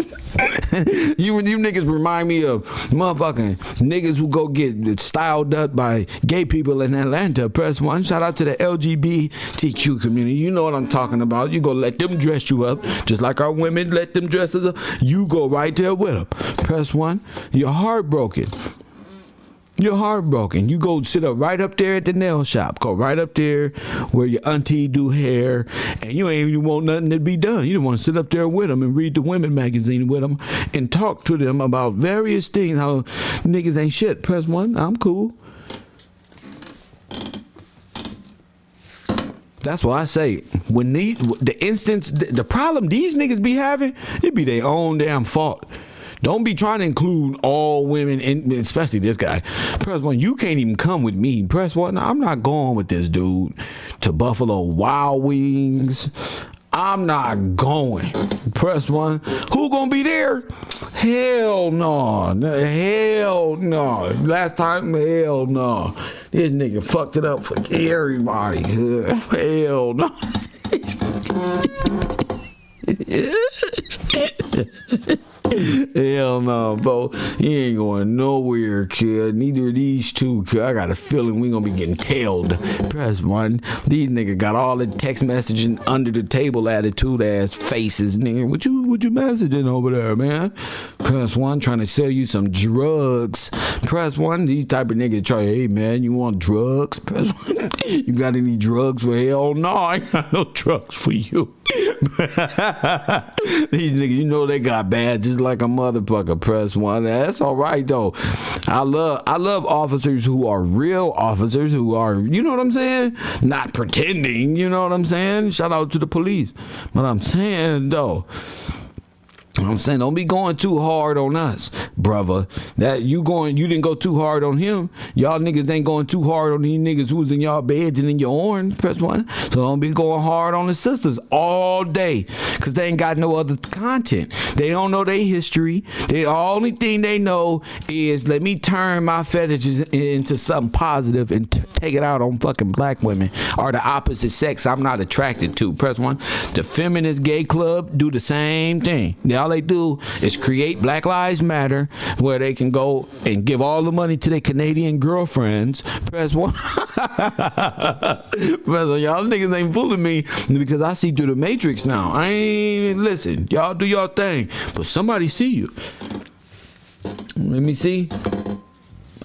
you niggas remind me of motherfucking niggas who go get styled up by gay people in Atlanta. Press one. Shout out to the LGBTQ community. You know what I'm talking about. You go let them dress you up just like our women let them dress us up. You go right there with them. Press one. You're heartbroken. You're heartbroken. You go sit up right up there at the nail shop. Go right up there where your auntie do hair, and you ain't even want nothing to be done. You don't want to sit up there with them and read the women magazine with them and talk to them about various things. How niggas ain't shit. Press one. I'm cool. That's why I say when the problem these niggas be having, it be their own damn fault. Don't be trying to include all women, especially this guy. Press one, you can't even come with me. Press one, I'm not going with this dude to Buffalo Wild Wings. I'm not going. Press one. Who gonna be there? Hell no. Hell no. Last time, hell no. This nigga fucked it up for everybody. Hell no. Hell no, bro. He ain't going nowhere, kid. Neither of these two, kid. I got a feeling we gonna be getting tailed. Press one. These niggas got all the text messaging under the table attitude ass faces, nigga. What you messaging over there, man? Press one, trying to sell you some drugs. Press one. These type of niggas try, hey man, you want drugs? Press one. You got any drugs for hell? No, I ain't got no drugs for you. These niggas, you know they got badges like a motherfucker. Press one. That's all right though. I love officers who are real officers who are, you know what I'm saying, not pretending. You know what I'm saying. Shout out to the police. But I'm saying though, don't be going too hard on us, brother. That you didn't go too hard on him. Y'all niggas ain't going too hard on these niggas who's in y'all beds and in your orange. Press one. So don't be going hard on the sisters all day, cause they ain't got no other content. They don't know their history. The only thing they know is let me turn my fetishes into something positive and take it out on fucking black women or the opposite sex I'm not attracted to. Press one. The feminist gay club do the same thing. All they do is create Black Lives Matter, where they can go and give all the money to their Canadian girlfriends. Press one. Y'all niggas ain't fooling me, because I see through the matrix now. I ain't listen. Y'all do your thing, but somebody see you. Let me see.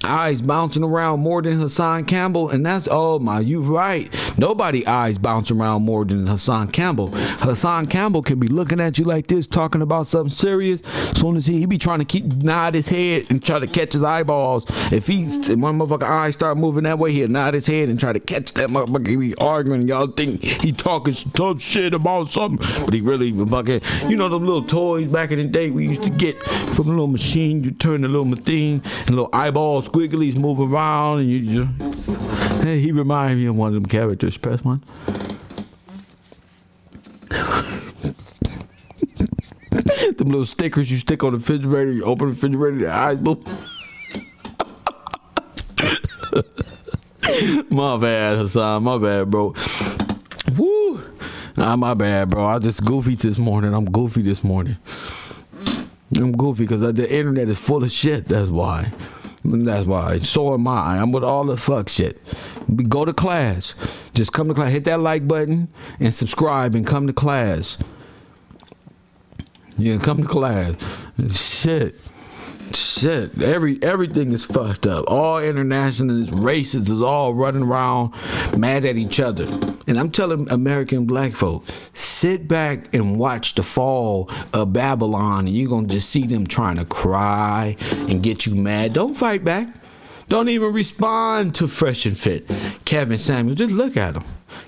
Eyes bouncing around more than Hassan Campbell, and that's you right. Nobody eyes bounce around more than Hassan Campbell. Hassan Campbell can be looking at you like this, talking about something serious. As soon as he be trying to nod his head and try to catch his eyeballs. If one motherfucker eyes start moving that way, he'll nod his head and try to catch that motherfucker. He be arguing. Y'all think he talking tough shit about something, but he really fucking, you know, them little toys back in the day we used to get from a little machine. You turn the little thing and little eyeball squigglies move around, and you just, hey, he reminded me of one of them characters. Press one. Them little stickers you stick on the refrigerator, you open the refrigerator, the eyes move. My bad, Hassan. My bad, bro. Woo. Nah, my bad, bro. I just goofy this morning. I'm goofy this morning. I'm goofy because the internet is full of shit. That's why. That's why. So am I. I'm with all the fuck shit. We go to class. Just come to class. Hit that like button and subscribe and come to class. Yeah, come to class. Shit. Everything is fucked up. All internationalists, racists is all running around mad at each other. And I'm telling American black folk, sit back and watch the fall of Babylon, and you're gonna just see them trying to cry and get you mad. Don't fight back. Don't even respond to Fresh and Fit. Kevin Samuels, just look at him.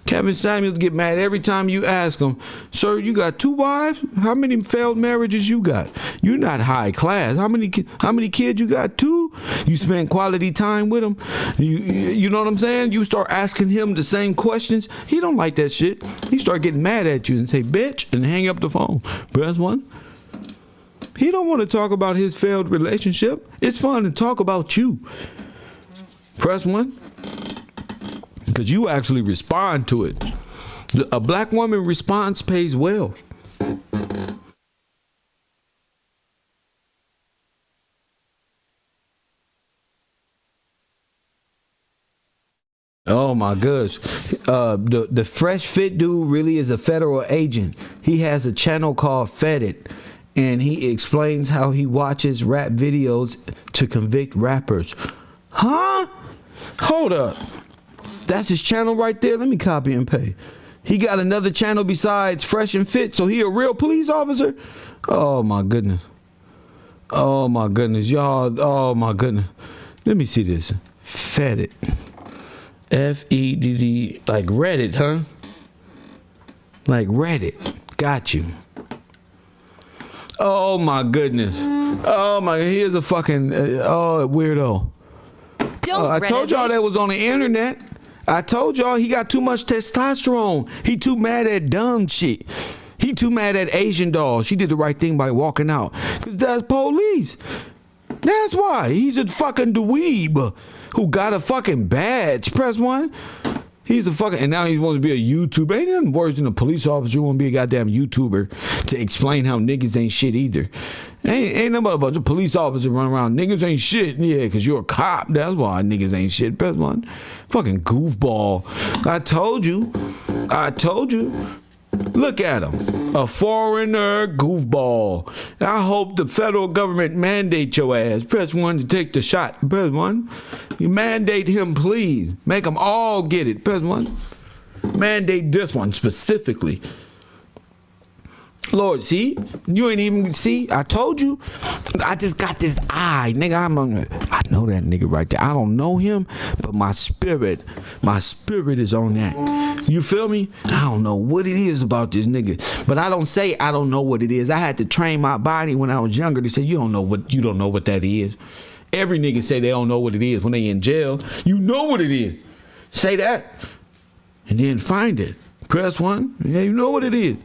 Kevin Samuels get mad every time you ask him, sir, you got 2 wives? How many failed marriages you got? You're not high class. How many kids you got? 2? You spend quality time with them. You know what I'm saying? You start asking him the same questions. He don't like that shit. He start getting mad at you and say, bitch, and hang up the phone. Press one. He don't want to talk about his failed relationship. It's fun to talk about you. Press one. Because you actually respond to it. A black woman response pays well. Oh my gosh. The Fresh Fit dude really is a federal agent. He has a channel called Fed and he explains how he watches rap videos to convict rappers. Huh? Hold up. That's his channel right there. Let me copy and paste. He got another channel besides Fresh and Fit, so he a real police officer? Oh my goodness. Oh my goodness, y'all. Oh my goodness. Let me see this. Fed Fedd, like Reddit, huh? Like Reddit. Got you. Oh my goodness. Oh my, he is a fucking weirdo. I told y'all that was on the internet. I told y'all he got too much testosterone. He too mad at dumb shit. He too mad at Asian doll. She did the right thing by walking out. Because that's police. That's why. He's a fucking dweeb who got a fucking badge. Press one. He's a fucking, and now he wants to be a YouTuber. Ain't nothing worse than a police officer who want to be a goddamn YouTuber to explain how niggas ain't shit either. Ain't no bunch of police officers running around. Niggas ain't shit. Yeah, because you're a cop. That's why niggas ain't shit. Press one. Fucking goofball. I told you. Look at him. A foreigner goofball. I hope the federal government mandate your ass. Press one to take the shot. Press one. You mandate him, please. Make them all get it. Press one. Mandate this one specifically. Lord, see? You ain't even see. I told you. I just got this eye, nigga. I know that nigga right there. I don't know him, but my spirit is on that. You feel me? I don't know what it is about this nigga, but I don't say I don't know what it is. I had to train my body when I was younger to say you don't know what that is. Every nigga say they don't know what it is when they in jail. You know what it is. Say that, and then find it. Press one. Yeah, you know what it is.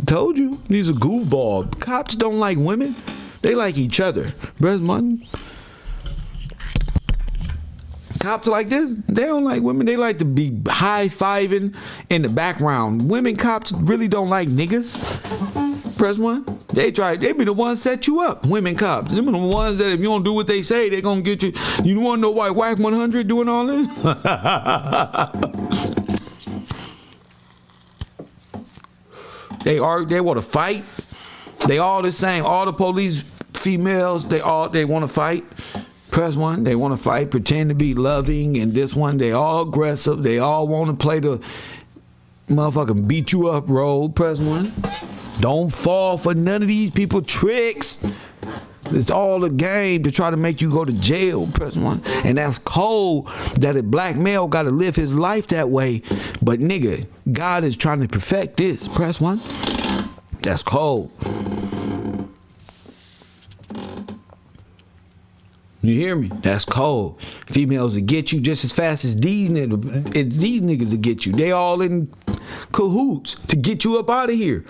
Told you, he's a goofball. Cops don't like women. They like each other. Press one. Cops like this, they don't like women. They like to be high-fiving in the background. Women cops really don't like niggas. Press one. They be the ones set you up. Women cops. Them are the ones that if you don't do what they say, they gonna get you. You want to know why Whack 100 doing all this? They want to fight. They all the same. All the police females, they want to fight. Press 1. They want to fight, pretend to be loving, and this one, they all aggressive. They all want to play the motherfucking beat you up role. Press 1. Don't fall for none of these people tricks. It's all a game to try to make you go to jail. Press 1. And that's cold that a black male got to live his life that way. But nigga, God is trying to perfect this. Press 1. That's cold. You hear me? That's cold. Females will get you just as fast as these niggas will get you. They all in cahoots to get you up out of here.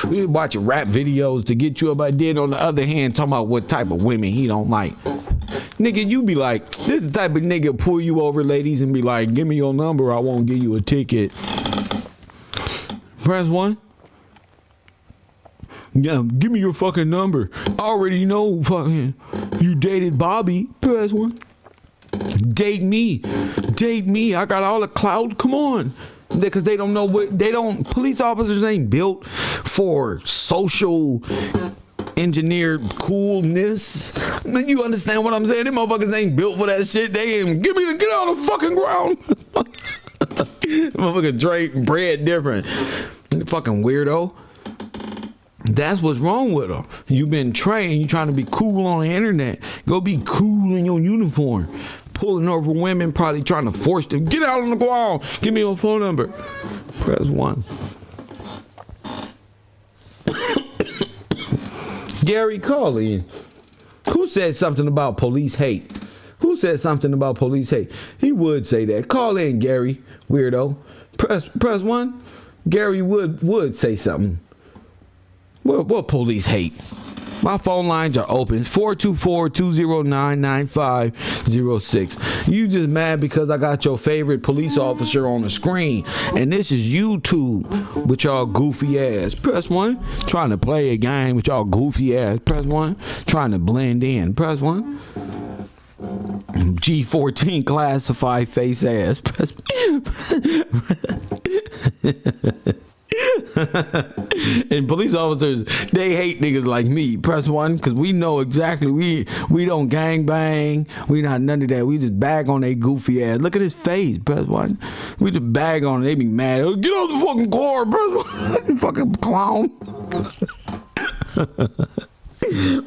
We watching rap videos to get you up out there. On the other hand, talking about what type of women he don't like. Nigga, you be like, this is the type of nigga pull you over, ladies, and be like, give me your number, I won't give you a ticket. Press 1. Yeah, give me your fucking number. I already know fucking you dated Bobby. Press 1. Date me. Date me. I got all the clout. Come on. Because they don't know what police officers ain't built for social engineered coolness. You understand what I'm saying? Them motherfuckers ain't built for that shit. They ain't get out of the fucking ground. Motherfucker Drake bread different. Fucking weirdo. That's what's wrong with them. You've been trained. You trying to be cool on the internet. Go be cool in your uniform. Pulling over women, probably trying to force them. Get out on the ground. Give me your phone number. Press 1. Gary, call in. Who said something about police hate? Who said something about police hate? He would say that. Call in, Gary, weirdo. Press 1. Gary would say something. What police hate? My phone lines are open. 424-209-9506. You just mad because I got your favorite police officer on the screen. And this is YouTube with y'all goofy ass. Press 1. Trying to play a game with y'all goofy ass. Press 1. Trying to blend in. Press 1. G14 classified face ass. Press and police officers, they hate niggas like me. Press 1, because we know exactly. We don't gang bang. We not none of that. We just bag on they goofy ass. Look at his face. Press 1. We just bag on it. They be mad. Oh, get off the fucking car. Press 1. Fucking clown.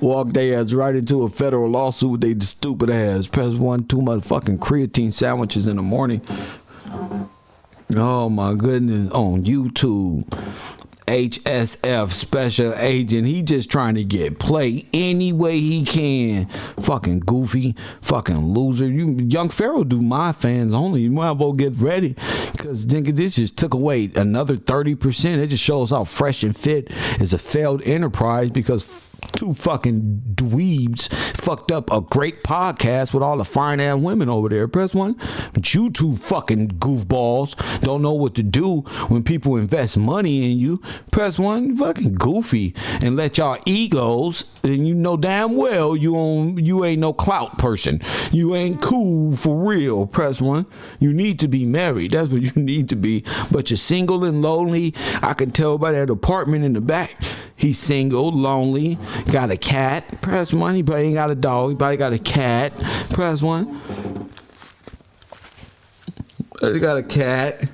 Walk their ass right into a federal lawsuit with they stupid ass. Press 1. 2 motherfucking creatine sandwiches in the morning. Oh my goodness. On YouTube, HSF special agent, he just trying to get play any way he can. Fucking goofy, fucking loser. Young Pharaoh do my fans only. You might as well get ready, because this just took away another 30%. It just shows how Fresh and Fit is a failed enterprise, because 2 fucking dweebs fucked up a great podcast with all the fine ass women over there. Press 1. But you 2 fucking goofballs don't know what to do when people invest money in you. Press 1. You fucking goofy. And let y'all egos, and you know damn well you ain't no clout person. You ain't cool for real. Press 1. You need to be married. That's what you need to be. But you're single and lonely. I can tell by that apartment in the back. He's single, lonely, got a cat. Press 1. He probably ain't got a dog. He probably got a cat. Press 1. He got a cat.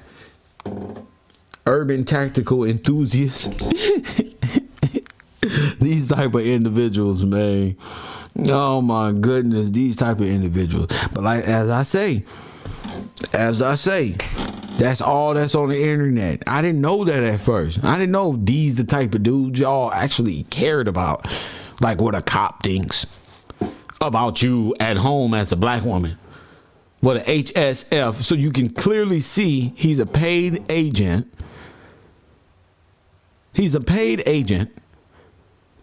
Urban tactical enthusiast. These type of individuals, man. Oh my goodness, these type of individuals. But like as I say, that's all that's on the internet. I didn't know that at first. I didn't know these the type of dudes y'all actually cared about. Like what a cop thinks about you at home as a black woman. What a HSF. So you can clearly see he's a paid agent. He's a paid agent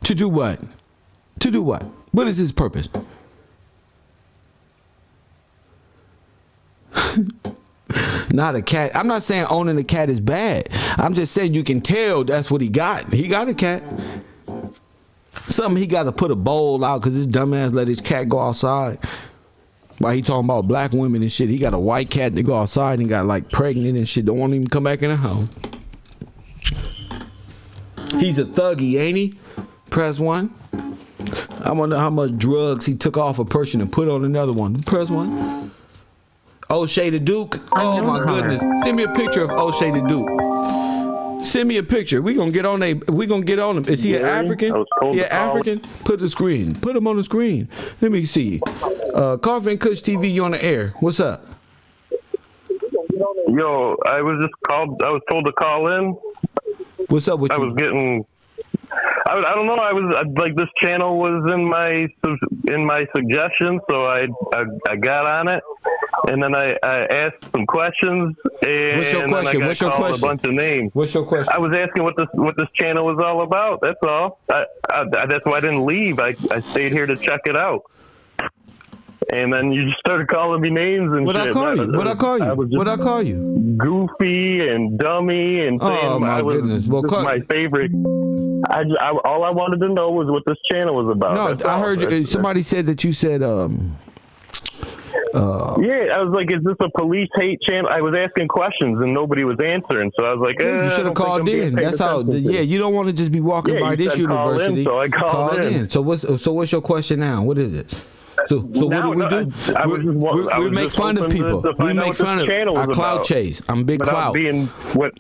to do what? To do what? What is his purpose? Not a cat. I'm not saying owning a cat is bad. I'm just saying you can tell that's what he got. He got a cat. Something he got to put a bowl out because his dumbass let his cat go outside. While he talking about black women and shit, he got a white cat that go outside and got like pregnant and shit. Don't want him to come back in the house. He's a thuggy, ain't he? Press 1. I wonder how much drugs he took off a person and put on another one. Press one. O'Shea the Duke. Oh my goodness. Send me a picture of O'Shea the Duke. Send me a picture. We gonna get on him. Is he an African? Yeah, African. Put the screen. Put him on the screen. Let me see. Coffee and Kush TV, you on the air. What's up? Yo, I was told to call in. What's up with you? I don't know. I was like, this channel was in my suggestions, so I got on it, and then I asked some questions. And What's your question? What's your question? A bunch of names. What's your question? I was asking what this channel was all about. That's all. That's why I didn't leave. I stayed here to check it out. And then you just started calling me names and What'd shit. I call you? What'd I call you? What'd I call you? Goofy and dummy and saying oh my goodness. Well, this is my favorite. All I wanted to know was what this channel was about. No, I heard you. Somebody said that you said yeah, I was like, is this a police hate channel? I was asking questions and nobody was answering, so I was like, you should have called in. That's how. Yeah, you don't want to just be walking by this university. So I called in. So what's your question now? What is it? So what do? We make fun of people. We make fun of our clout chase. I'm big clout.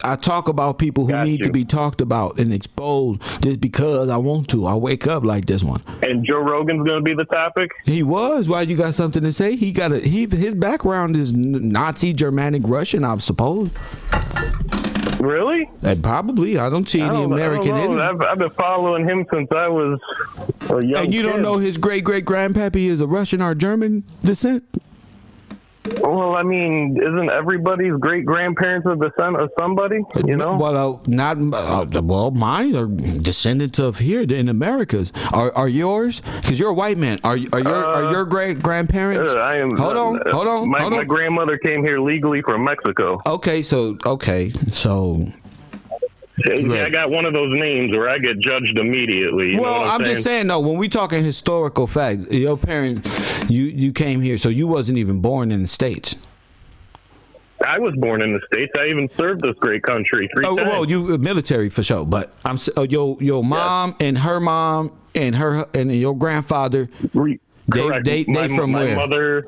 I talk about people who need to be talked about and exposed just because I want to. I wake up like this one. And Joe Rogan's going to be the topic? He was. Why, you got something to say? His background is Nazi, Germanic, Russian, I suppose. Really? Probably. I don't see any American in it. I've been following him since I was a young And you kid. don't know his great-great-grandpappy is a Russian or German descent? Well, I mean, isn't everybody's great-grandparents a descendant of somebody, you know? Well, mine are descendants of here in Americas. Are yours? Because you're a white man. Are your great-grandparents? I am. Hold on. My grandmother came here legally from Mexico. Okay, so... Yeah, I got one of those names where I get judged immediately. You know what I'm just saying, though, when we talking historical facts, your parents, you came here, so you wasn't even born in the States. I was born in the States. I even served this great country 3 times. Well, you military for sure, but I'm your mom and her mom and your grandfather. They from where?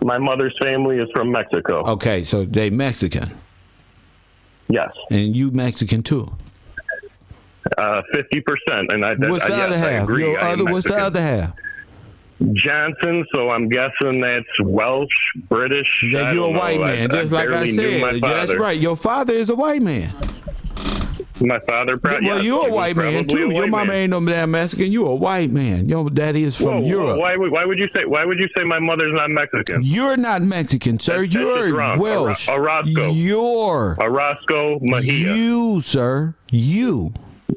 My mother's family is from Mexico. Okay, so they Mexican. Yes. And you Mexican too? 50%. And what's the other half? What's the other half? Johnson, so I'm guessing that's Welsh, British. Yeah, you're a white man, just like I said. That's right. Your father is a white man. My father, well, you're a white man too. Your mama ain't no damn Mexican. You a white man. Your daddy is from Europe. Why would you say my mother's not Mexican? You're not Mexican, sir. You're Welsh. Orozco. You're Orozco Mejia. You, sir. You.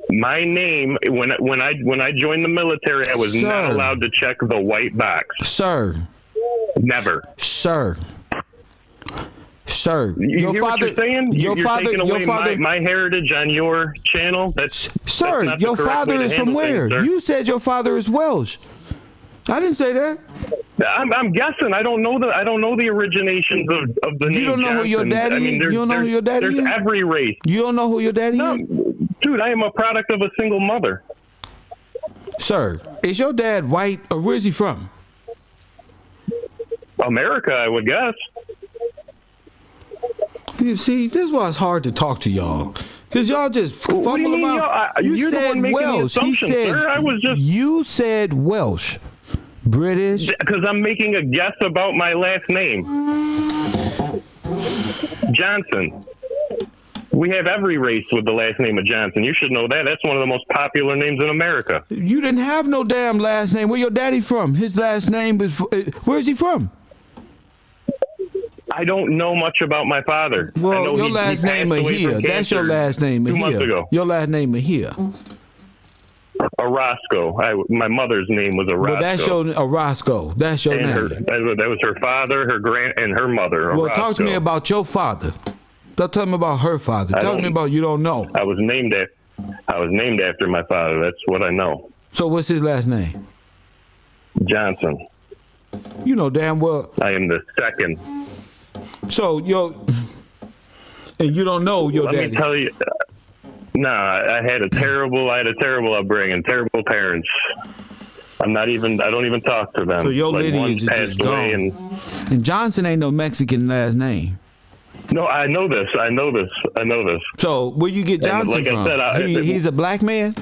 My name, when I joined the military, I was not allowed to check the white box. Sir. Never. Sir. You hear what you're saying? You're taking away my heritage on your channel. Sir, your father is from where? Things, you said your father is Welsh. I didn't say that. I'm guessing. I don't know the originations of the name. You don't know who your daddy is? You don't know who your daddy is? There's every race. You don't know who your daddy is? Dude, I am a product of a single mother. Sir, is your dad white or where's he from? America, I would guess. You see, this is why it's hard to talk to y'all. Because y'all just fumble about. You said Welsh. He said, you said Welsh. British. Because I'm making a guess about my last name. Johnson. We have every race with the last name of Johnson. You should know that. That's one of the most popular names in America. You didn't have no damn last name. Where your daddy from? His last name is... Where's he from? I don't know much about my father. Well, your last name Mejia. That's your last name Mejia. 2 months ago. Your last name Mejia. Orozco. My mother's name was Orozco. Well, that's your Orozco. That's your name. That was her father, and her mother. Well, talk to me about your father. Don't tell me about her father. Tell me about you don't know. I was named after my father. That's what I know. So what's his last name? Johnson. You know damn well. I am the second. So and you don't know your daddy. Let me tell you. I had a terrible upbringing, terrible parents. I don't even talk to them. So your like lineage one's is passed just away gone. And Johnson ain't no Mexican last name. No, I know this. So where you get Johnson like from? I said, He's a black man?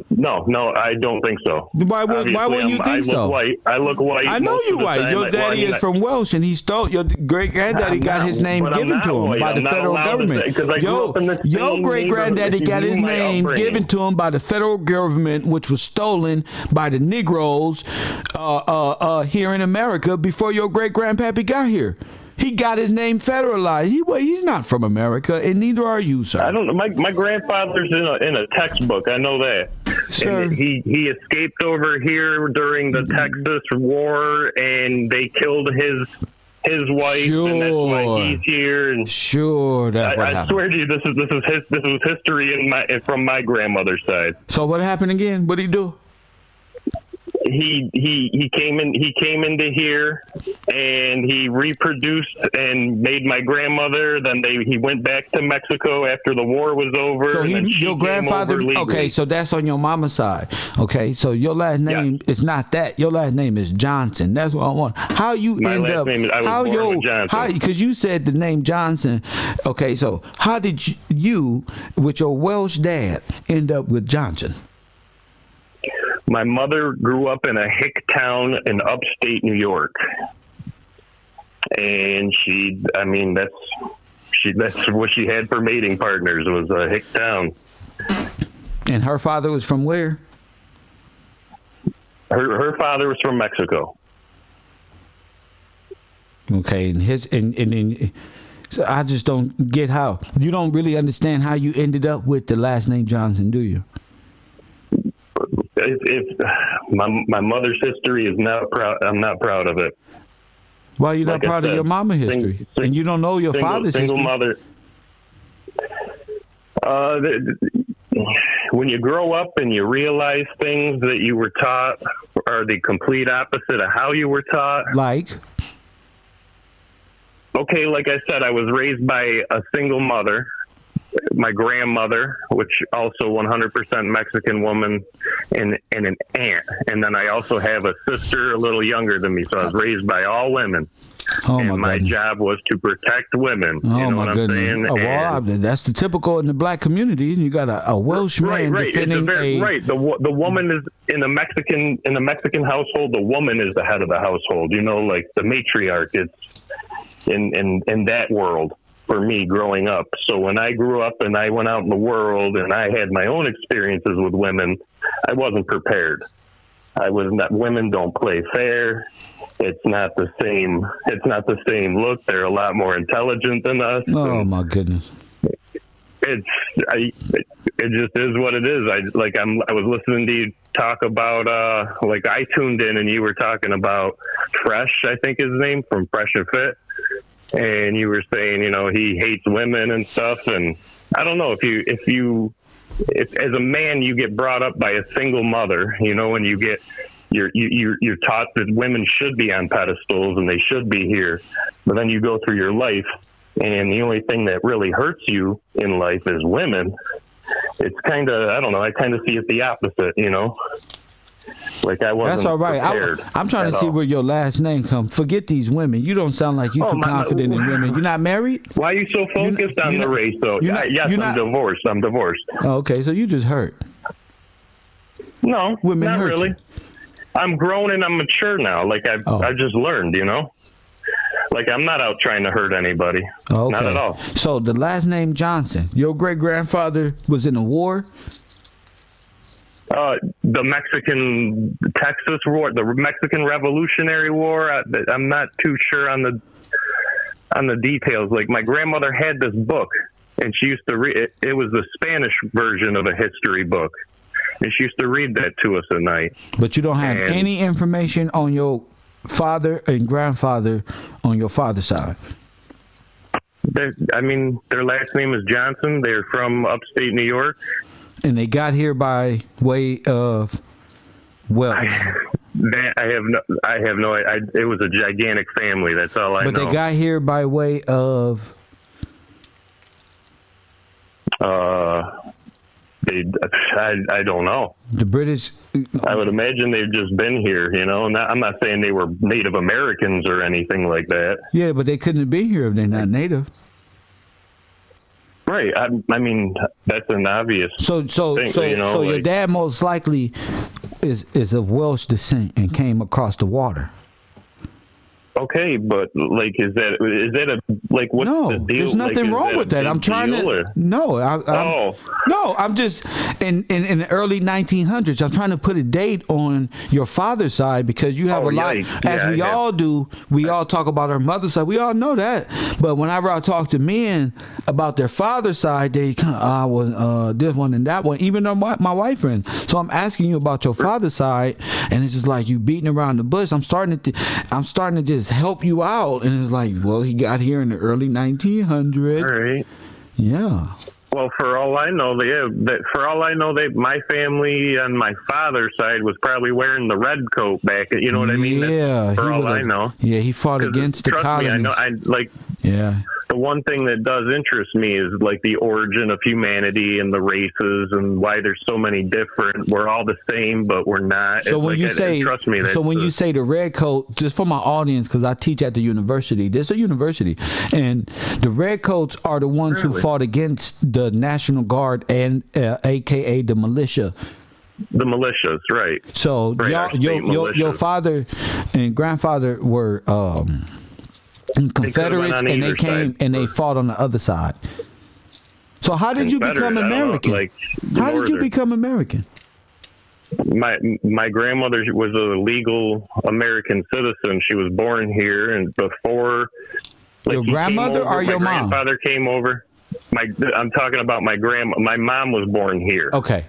No, I don't think so. Why wouldn't you think so? I look white. I know most you of the white. time. Your daddy is from Welsh, and he stole your great granddaddy got his name given to him by the federal government. Your great granddaddy got his name given to him by the federal government, which was stolen by the Negroes here in America before your great grandpappy got here. He got his name federalized. He's not from America, and neither are you, sir. I don't know. My grandfather's in a textbook. I know that. Sir. And he escaped over here during the Texas War, and they killed his wife, and that's why he's here. And sure, that's what happened. I swear to you, this was history from my grandmother's side. So what happened again? What did he do? He came into here, and he reproduced and made my grandmother. Then he went back to Mexico after the war was over. So your grandfather. Okay, so that's on your mama's side. Okay, so your last name is not that. Your last name is Johnson. That's what I want. How you my end last up? Name is, I was how born with Johnson. Because you said the name Johnson. Okay, so how did you with your Welsh dad end up with Johnson? My mother grew up in a hick town in upstate New York, and that's what she had for mating partners, was a hick town. And her father was from where? Her father was from Mexico. Okay, and so I just don't get how you don't really understand how you ended up with the last name Johnson, do you? If my mother's history is not proud, I'm not proud of it. Why are you not proud of your mama's history? And you don't know your father's history? Mother. When you grow up and you realize things that you were taught are the complete opposite of how you were taught. Like? Okay, like I said, I was raised by a single mother. My grandmother, which also 100% Mexican woman, and an aunt. And then I also have a sister a little younger than me, so I was raised by all women. Oh, and my job was to protect women. Oh, you know my goodness. Oh, well, that's the typical in the black community. You got a Welsh man defending The woman is in the Mexican household. The woman is the head of the household. You know, like the matriarch. It's in that world. For me growing up. So when I grew up and I went out in the world and I had my own experiences with women, I wasn't prepared. Women don't play fair. It's not the same look. They're a lot more intelligent than us. Oh my goodness. It just is what it is. I was listening to you talk about, I tuned in and you were talking about Fresh, I think his name, from Fresh and Fit. And you were saying, he hates women and stuff. And I don't know if as a man, you get brought up by a single mother, and you're taught that women should be on pedestals and they should be here. But then you go through your life and the only thing that really hurts you in life is women. It's kind of, I don't know. I kind of see it the opposite, Like I wasn't. That's all right. I'm trying to see where your last name comes. Forget these women. You don't sound like you're too confident in women. You're not married? Why are you so focused on the race, though? I'm divorced. I'm divorced. Oh, okay, so you just hurt. No, women not hurt really. You. I'm grown and I'm mature now. Like I just learned, Like I'm not out trying to hurt anybody. Okay. Not at all. So the last name Johnson. Your great grandfather was in the war. The Mexican Texas War, the Mexican Revolutionary War. I'm not too sure on the details. Like my grandmother had this book, and she used to read it. It was the Spanish version of a history book, and she used to read that to us at night. But you don't have any information on your father and grandfather on your father's side. Their last name is Johnson. They're from upstate New York. And they got here by way of wealth. I have no idea. It was a gigantic family. That's all I know. But they got here by way of I don't know. The British. I would imagine they've just been here, you know. I'm not saying they were Native Americans or anything like that. Yeah, but they couldn't have been here if they're not native. Right. I mean, that's an obvious thing, you know, so your dad most likely is of Welsh descent and came across the water. Okay, but like, is that like what's the deal? There's nothing wrong with that. I'm trying to. No, I'm just in the early 1900s. I'm trying to put a date on your father's side because you have a lot. As we all do, we all talk about our mother's side. We all know that. But whenever I talk to men about their father's side, they was this one and that one. Even though my wife friend. So I'm asking you about your father's side, and it's just like you beating around the bush. I'm starting to just help you out, and it's like, well, he got here in the early 1900s. All right. Yeah. Well, for all I know, my family on my father's side was probably wearing the red coat back. You know what I mean? Yeah. For all I know. Yeah, he fought against the colonies. I know. Yeah. The one thing that does interest me is like the origin of humanity and the races and why there's so many different. We're all the same, but we're not. So when you say, trust me, you say the red coat, just for my audience, because I teach at the university. There's a university, and the red coats are the ones who fought against the National Guard and AKA the militia. The militias, right? So your father and grandfather were Confederates, and they came and they fought on the other side. So how did you become American? How did you become American? My grandmother was a legal American citizen. She was born here, and before your grandmother or your mom? My grandfather came over. I'm talking about my grandma. My mom was born here. Okay.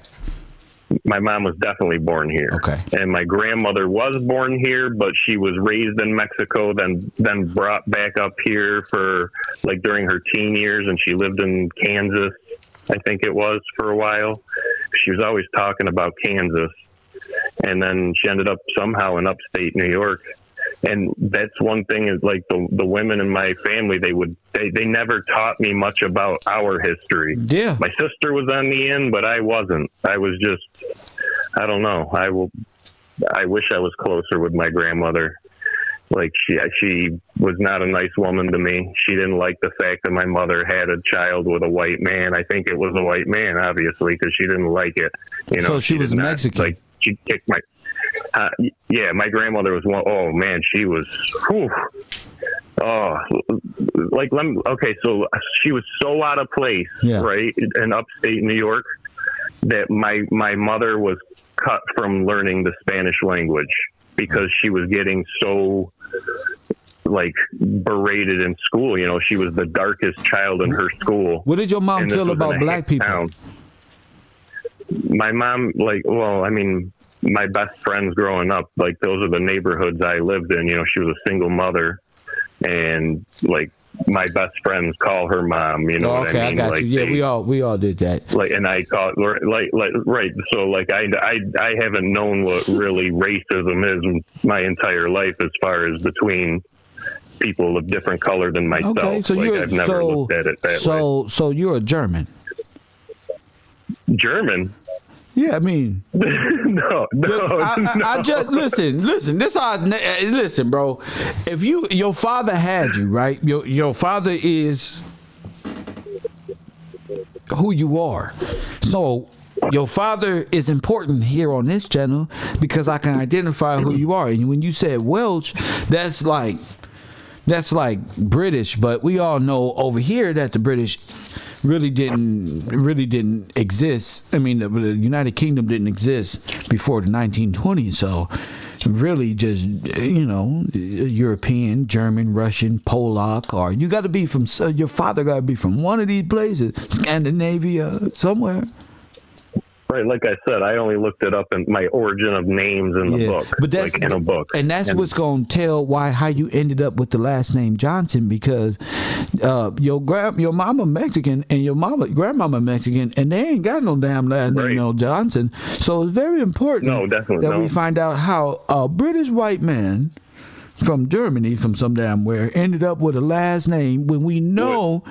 My mom was definitely born here. Okay. And my grandmother was born here, but she was raised in Mexico, then brought back up here for like during her teen years, and she lived in Kansas, I think it was, for a while. She was always talking about Kansas. And then she ended up somehow in upstate New York. And that's one thing is like the women in my family, they never taught me much about our history. Yeah. My sister was on the end, but I wasn't. I was just, I don't know. I wish I was closer with my grandmother. Like she was not a nice woman to me. She didn't like the fact that my mother had a child with a white man. I think it was a white man, obviously, because she didn't like it. You know, so she was Mexican. Like she kicked my. Yeah, my grandmother was one. Oh man, she was. Whew, okay, so she was so out of place, right, in upstate New York, that my mother was cut from learning the Spanish language because she was getting so like berated in school. You know, she was the darkest child in her school. What did your mom feel about black people? Town. My mom, my best friends growing up, like those are the neighborhoods I lived in. You know, she was a single mother, and like my best friends call her mom. You know what I mean? I got you. Yeah, we all did that. Like, and I call it right. So like I haven't known what really racism is my entire life, as far as between people of different color than myself. Okay, so I've never looked at it that way. So you're a German. German. Yeah, I mean, no. I just listen. This listen, bro. If your father had you, right? Your father is who you are. So your father is important here on this channel because I can identify who you are. And when you said Welsh, that's like British, but we all know over here that the British really didn't exist. I mean, the United Kingdom didn't exist before the 1920s. So really just, European, German, Russian, Polak, or you got to be from, your father got to be from one of these places, Scandinavia, somewhere. Right, like I said, I only looked it up in my origin of names in the book, but that's in a book, and that's what's going to tell how you ended up with the last name Johnson, because your mama Mexican and your grandmama Mexican, and they ain't got no damn last name Johnson. So it's very important that we find out how a British white man from Germany, from some damn where, ended up with a last name when we know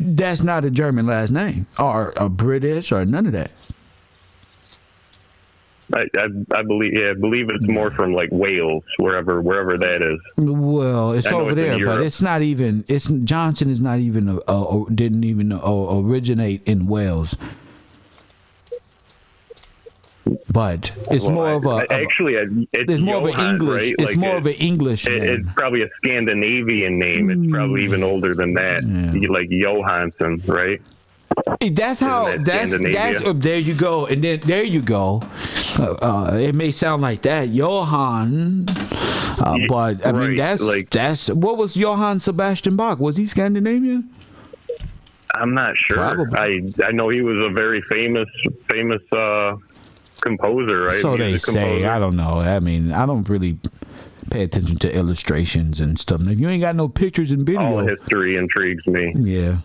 that's not a German last name or a British or none of that. I believe it's more from like Wales, wherever that is. Well, it's over there, but it's not even. Johnson is not even didn't even originate in Wales. But it's more of a it's more Johann, of an English. right? It's more of an English name. It's probably a Scandinavian name. It's probably even older than that, like Johansson, right? That's how. That's there you go, and then there you go. It may sound like that, Johann, but I mean that's what was Johann Sebastian Bach? Was he Scandinavian? I'm not sure. Probably. I know he was a very famous composer, right? So they say. I don't know. I mean, I don't really pay attention to illustrations and stuff. If you ain't got no pictures and video, all history intrigues me. Yeah.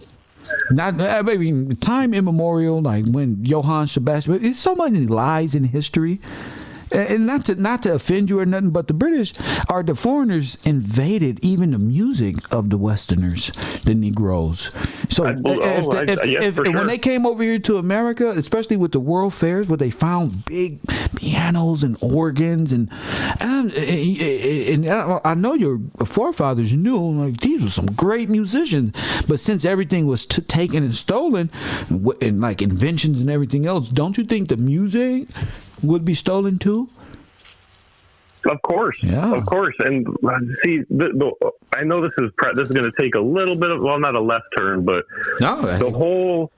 Not, I mean, time immemorial, like when Johann Sebastian. But it's so many lies in history, and not to offend you or nothing, but the British or the foreigners invaded even the music of the Westerners, the Negroes. So when they came over here to America, especially with the World Fairs, where they found big pianos and organs, and I know your forefathers knew like these were some great musicians, but since everything was taken and stolen, and like inventions and everything else, don't you think the music would be stolen too? Of course, of course. And see, I know this is going to take a little bit of, well, not a left turn, but the whole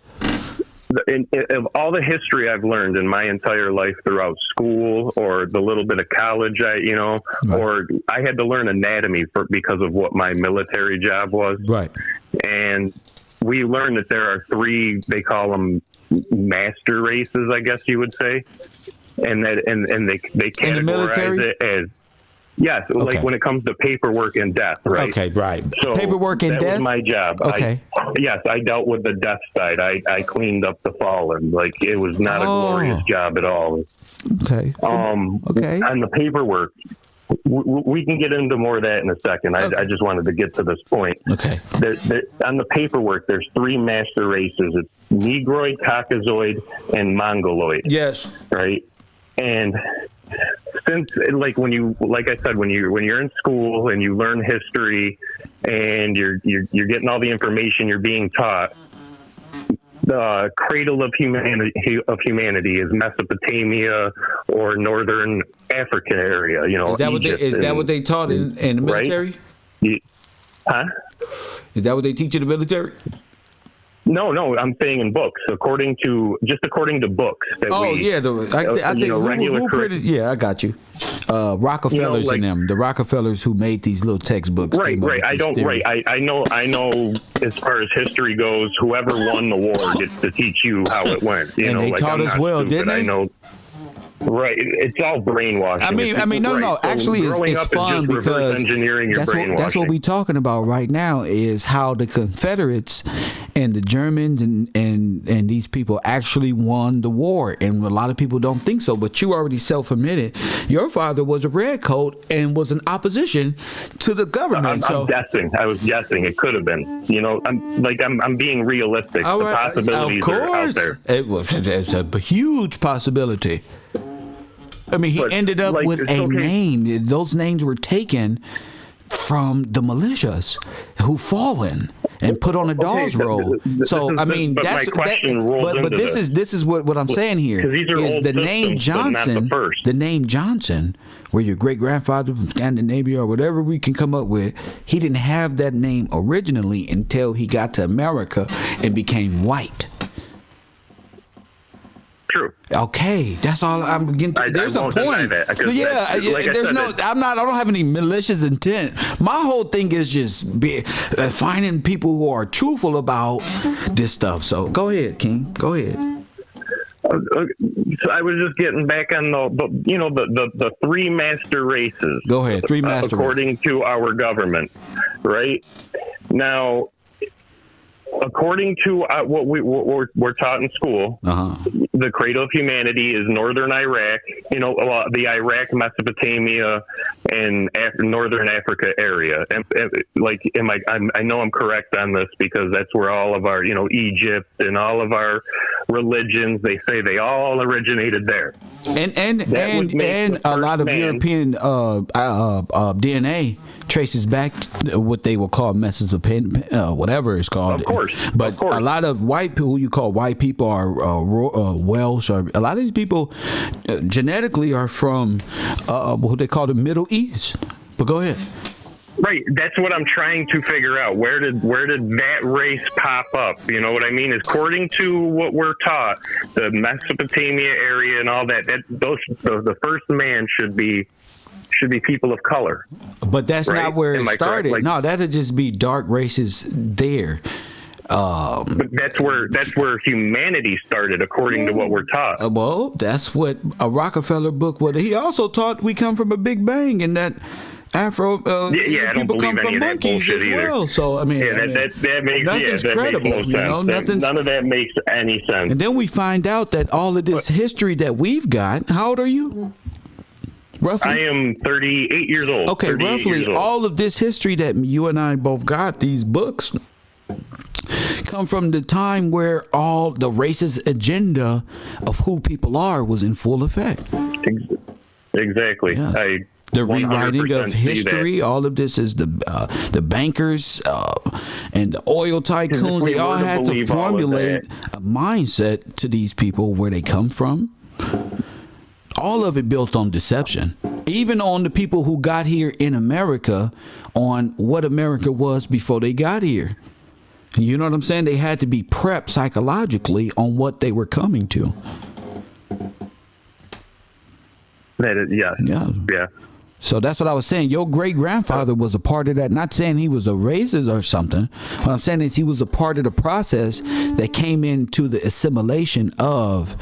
of all the history I've learned in my entire life throughout school or the little bit of college, or I had to learn anatomy because of what my military job was. Right. And we learned that there are 3, they call them master races, I guess you would say. And that, and they categorize it as, yes, like when it comes to paperwork and death, right? Okay, right. So paperwork and death? That was my job. Okay. I dealt with the death side. I cleaned up the fallen. Like, it was not a glorious job at all. Okay. On the paperwork, we can get into more of that in a second. I just wanted to get to this point. Okay. On the paperwork, there's 3 master races. It's Negroid, Caucasoid, and Mongoloid. Yes. Right? And since, like, like I said, when you're in school and you learn history and you're getting all the information you're being taught, the cradle of humanity is Mesopotamia or northern African area. Is that what they taught in the military? Right? Huh? Is that what they teach in the military? No, I'm saying in books, according to books. I think who printed? Yeah, I got you. Rockefellers and them, the Rockefellers who made these little textbooks. Right. I know. As far as history goes, whoever won the war gets to teach you how it went. And they taught us well, didn't they? I know. Right, it's all brainwashing. I mean, no. So actually, it's fun because that's what we're talking about right now is how the Confederates and the Germans and these people actually won the war, and a lot of people don't think so. But you already self-admitted your father was a redcoat and was in opposition to the government. I was guessing it could have been. I'm being realistic. All the right. possibilities are out there. It's a huge possibility. I mean, he ended up with a name. Those names were taken from the militias who fallen and put on a dog's roll. So I mean, that's but this is what I'm saying here is the name Johnson. The name Johnson, where your great grandfather from Scandinavia or whatever we can come up with, he didn't have that name originally until he got to America and became white. True. Okay, that's all I'm getting. There's a point. I don't have any malicious intent. My whole thing is just finding people who are truthful about this stuff. So go ahead, King. Go ahead. So I was just getting back on the 3 master races. Go ahead, 3 master according to our government, right? Now, according to what we're taught in school, the cradle of humanity is northern Iraq, the Iraq, Mesopotamia, and northern Africa area. And I know I'm correct on this because that's where all of our, Egypt and all of our religions, they say they all originated there. And a lot of European DNA traces back to what they will call Mesopotamia, whatever it's called. Of course. But a lot of white people, who you call white people, are Welsh, or a lot of these people genetically are from what they call the Middle East. But go ahead. Right, that's what I'm trying to figure out. Where did that race pop up? You know what I mean? According to what we're taught, the Mesopotamia area and all that, the first man should be people of color. But that's right? not where it started. Like, no, that'd just be dark races there. But that's where humanity started, according to what we're taught. Well, that's what a Rockefeller book would. He also taught we come from a Big Bang, and that Afro people come from monkeys as well. So I mean, that makes nothing's credible. Makes no sense. None of that makes any sense. And then we find out that all of this history that we've got. How old are you? Roughly? I am 38 years old. Okay, roughly all of this history that you and I both got, these books, come from the time where all the racist agenda of who people are was in full effect. Exactly. Yes. The rewriting of history, all of this is the bankers and the oil tycoons. They all had to formulate a mindset to these people where they come from. All of it built on deception, even on the people who got here in America, on what America was before they got here. You know what I'm saying? They had to be prepped psychologically on what they were coming to. Yeah. So that's what I was saying. Your great-grandfather was a part of that. Not saying he was a racist or something. What I'm saying is he was a part of the process that came into the assimilation of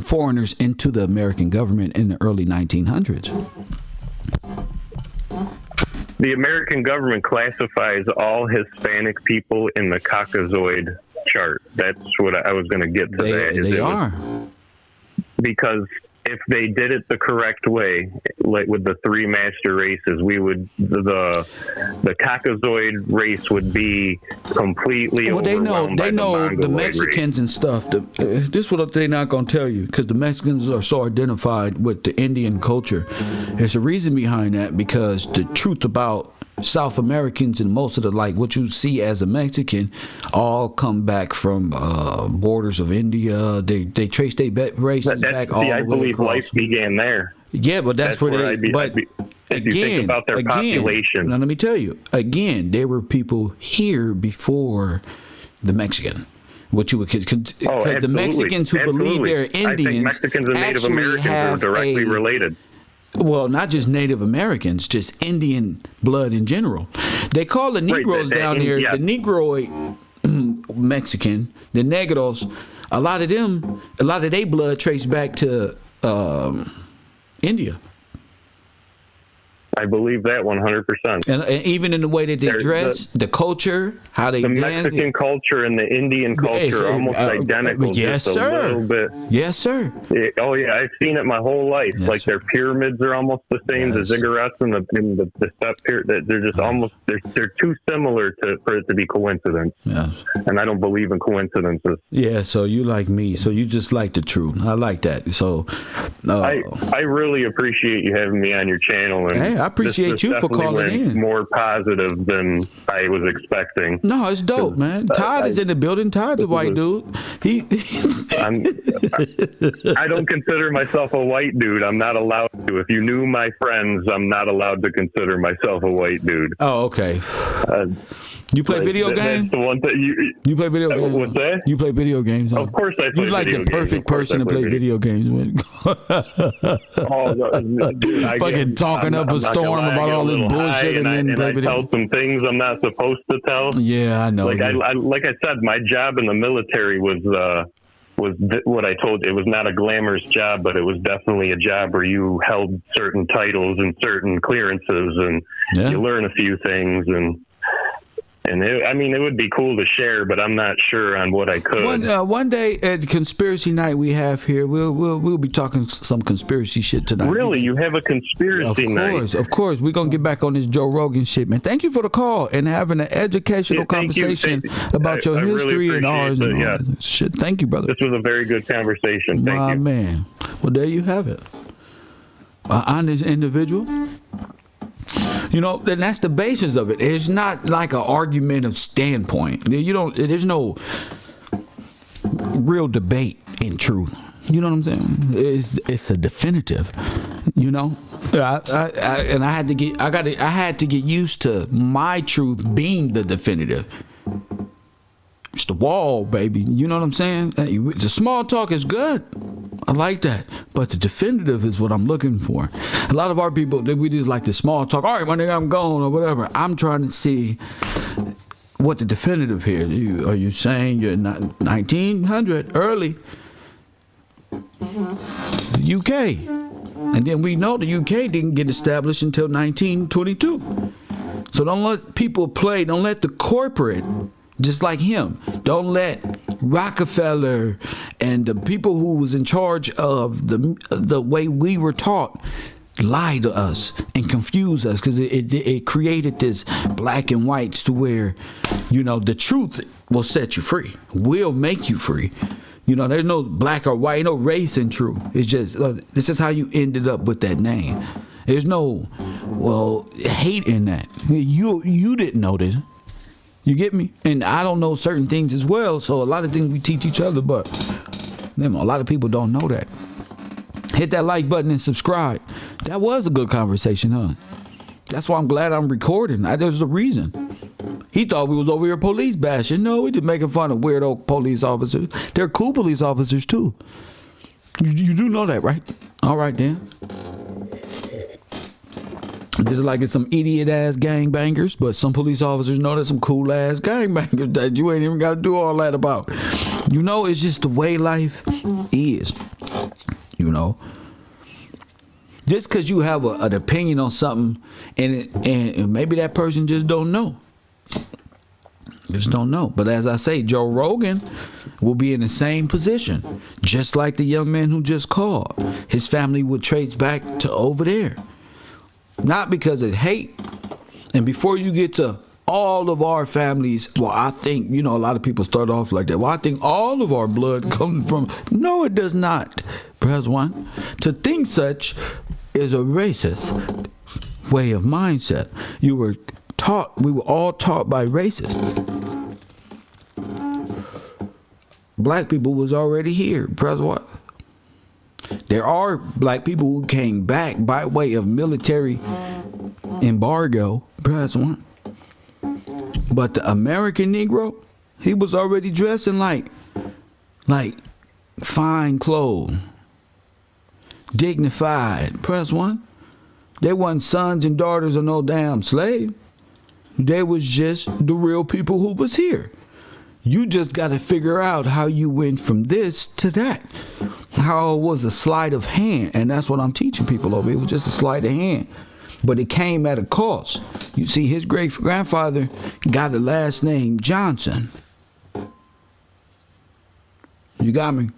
foreigners into the American government in the early 1900s. The American government classifies all Hispanic people in the Caucasoid chart. That's what I was going to get to. They are. Because if they did it the correct way, like with the three master races, the Caucasoid race would be completely overwhelmed by the Mexicans race. And stuff. This is what they're not going to tell you, because the Mexicans are so identified with the Indian culture. There's a reason behind that, because the truth about South Americans and most of the, like, what you see as a Mexican, all come back from borders of India. They trace their races back all the way I believe across. Life began there. Yeah, but that's where they. If you think about their population. Now let me tell you. Again, there were people here before the Mexican. What you would because the Mexicans who believe they're Indians, I think Mexicans and Native Americans are directly related. Well, not just Native Americans, just Indian blood in general. They call the Negroes down here the Negroid Mexican, the Negros. A lot of their blood traced back to India. I believe that 100%. And even in the way that they dress, the culture, how they dance. The Mexican culture and the Indian culture are almost identical. Yes, just sir. A little bit. Yes, sir. I've seen it my whole life. Yes, like sir. Their pyramids are almost the same. Yes. The ziggurats and the step pyramid. They're just almost. They're too similar for it to be coincidence. Yes. And I don't believe in coincidences. Yeah. So you like me. So you just like the truth. I like that. So I really appreciate you having me on your channel. And hey, I appreciate you for calling in. More positive than I was expecting. No, it's dope, man. Todd is in the building. Todd's a white dude. I don't consider myself a white dude. I'm not allowed to. If you knew my friends, I'm not allowed to consider myself a white dude. Oh, okay. You play video games? That's the one that you play video games? What's that? You play video games? Huh? Of course I play You like video the games. perfect person to play video games with. Fucking talking up a storm about all this bullshit and then play video. I tell some things I'm not supposed to tell. Yeah, I know. Like I said, my job in the military was what I told you. It was not a glamorous job, but it was definitely a job where you held certain titles and certain clearances, and you learn a few things. And And it would be cool to share, but I'm not sure on what I could. One day at the conspiracy night we have here, we'll be talking some conspiracy shit tonight. Really, you have a conspiracy night? Of course. We're gonna get back on this Joe Rogan shit, man. Thank you for the call and having an educational conversation about your history really and ours and all that shit. Thank you, brother. This was a very good conversation. Thank you, man. Well, there you have it. An honest individual. You know, then that's the basis of it. It's not like an argumentative standpoint. There's no real debate in truth. You know what I'm saying? It's a definitive. You know, I had to get used to my truth being the definitive. It's the wall, baby. You know what I'm saying? The small talk is good. I like that. But the definitive is what I'm looking for. A lot of our people, we just like the small talk. All right, my nigga, I'm gone or whatever. I'm trying to see what the definitive here. Are you saying you're not 1900, early? The UK. And then we know the UK didn't get established until 1922. So don't let people play. Don't let the corporate, just like him, don't let Rockefeller and the people who was in charge of the way we were taught lie to us and confuse us, because it created this black and whites to where, you know, the truth will set you free, will make you free. You know, there's no black or white, no race in truth. It's just how you ended up with that name. There's no hate in that. You didn't know this. You get me? And I don't know certain things as well, so a lot of things we teach each other, but a lot of people don't know that. Hit that like button and subscribe. That was a good conversation, huh? That's why I'm glad I'm recording. There's a reason. He thought we was over here police bashing. No, we just making fun of weirdo police officers. They're cool police officers too. You do know that, right? All right, then. Just like it's some idiot ass gangbangers, but some police officers know there's some cool ass gangbangers that you ain't even got to do all that about. You know, it's just the way life is. You know, just because you have an opinion on something, and maybe that person just don't know. Just don't know. But as I say, Joe Rogan will be in the same position, just like the young man who just called. His family would trace back to over there. Not because of hate. And before you get to all of our families, well, I think, a lot of people start off like that. Well, I think all of our blood comes from... No, it does not. Press one. To think such is a racist way of mindset. We were all taught by racists. Black people was already here. Press what? There are black people who came back by way of military embargo. Press one. But the American Negro, he was already dressing like fine clothes, dignified. Press one. They wasn't sons and daughters of no damn slave. They was just the real people who was here. You just got to figure out how you went from this to that. How it was a sleight of hand. And that's what I'm teaching people over. It was just a sleight of hand. But it came at a cost. You see, his great-grandfather got the last name Johnson. You got me?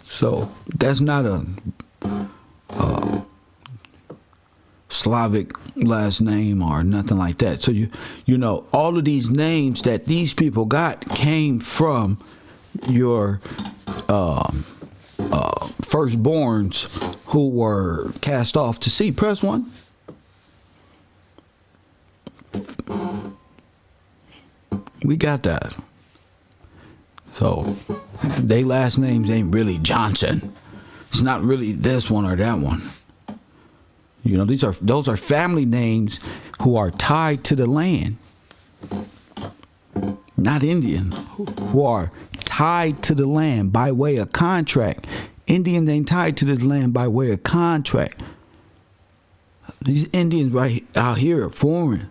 So that's not a Slavic last name or nothing like that. So you know, all of these names that these people got came from your firstborns who were cast off to sea. Press one. We got that. So they last names ain't really Johnson. It's not really this one or that one. You know, those are family names who are tied to the land. Not Indian, who are tied to the land by way of contract. Indians ain't tied to this land by way of contract. These Indians right out here are foreign.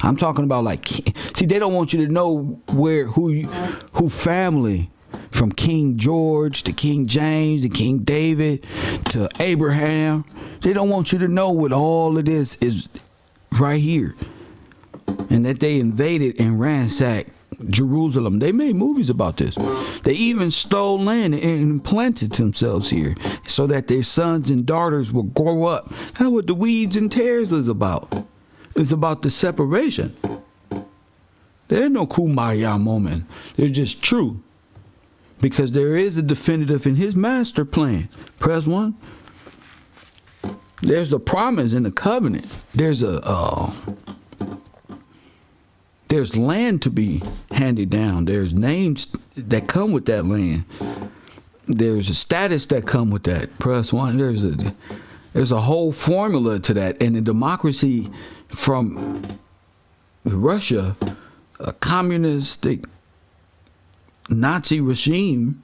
I'm talking about see, they don't want you to know who family, from King George to King James to King David to Abraham. They don't want you to know what all of this is right here. and that they invaded and ransacked Jerusalem. They made movies about this. They even stole land and implanted themselves here so that their sons and daughters will grow up. That's what the weeds and tears was about. It's about the separation. There's no kumbaya moment. They're just true. Because there is a definitive in his master plan. Press 1. There's a promise in the covenant. There's land to be handed down. There's names that come with that land. There's a status that come with that. Press 1. There's a whole formula to that. And the democracy from Russia, a communistic Nazi regime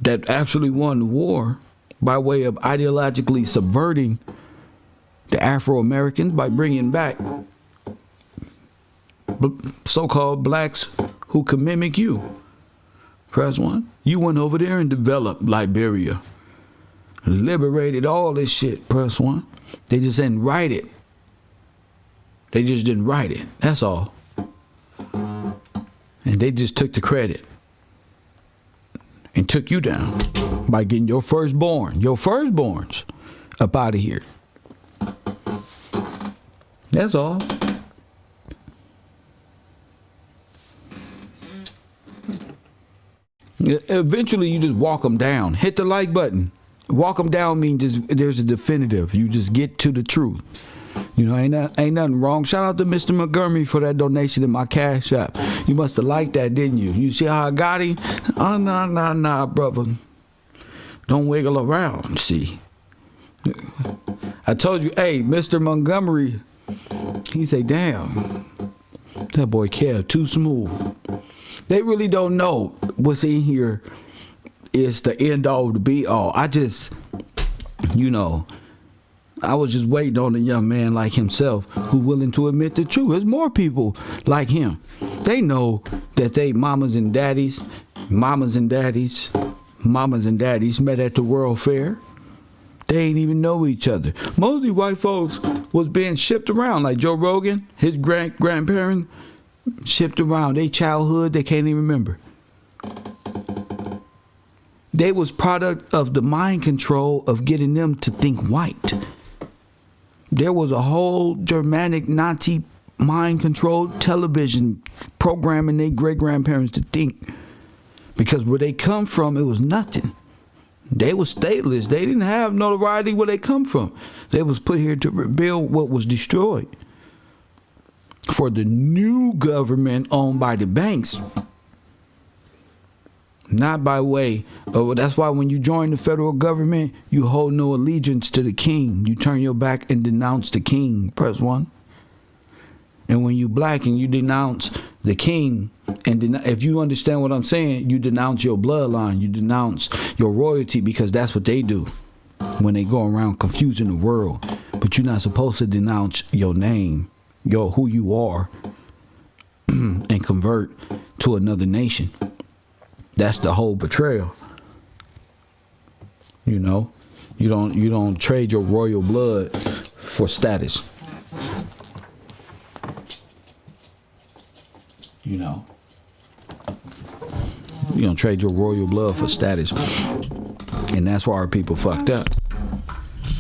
that actually won the war by way of ideologically subverting the Afro-Americans by bringing back so-called blacks who can mimic you. Press 1. You went over there and developed Liberia, liberated all this shit. Press 1. They just didn't write it. They just didn't write it. That's all. And they just took the credit and took you down by getting your firstborns up out of here. That's all. Eventually, you just walk them down. Hit the like button. Walk them down means just there's a definitive. You just get to the truth. You know, ain't nothing wrong. Shout out to Mr. Montgomery for that donation in my Cash App. You must have liked that, didn't you? You see how I got him? Oh, nah, brother. Don't wiggle around, see. I told you, hey, Mr. Montgomery, he say, damn, that boy Kev, too smooth. They really don't know what's in here is the end all, the be all. I just, I was just waiting on a young man like himself who willing to admit the truth. There's more people like him. They know that they mamas and daddies met at the World Fair. They ain't even know each other. Mostly white folks was being shipped around, like Joe Rogan, his grandparents shipped around. They childhood, they can't even remember. They was product of the mind control of getting them to think white. There was a whole Germanic Nazi mind controlled television programming their great grandparents to think. Because where they come from, it was nothing. They was stateless. They didn't have notoriety where they come from. They was put here to rebuild what was destroyed. For the new government owned by the banks. Not by way of, that's why when you join the federal government, you hold no allegiance to the king. You turn your back and denounce the king. Press 1. And when you black and you denounce the king, and if you understand what I'm saying, you denounce your bloodline, you denounce your royalty, because that's what they do when they go around confusing the world. But you're not supposed to denounce your name, who you are, and convert to another nation. That's the whole betrayal. You don't trade your royal blood for status. You don't trade your royal blood for status. And that's why our people fucked up.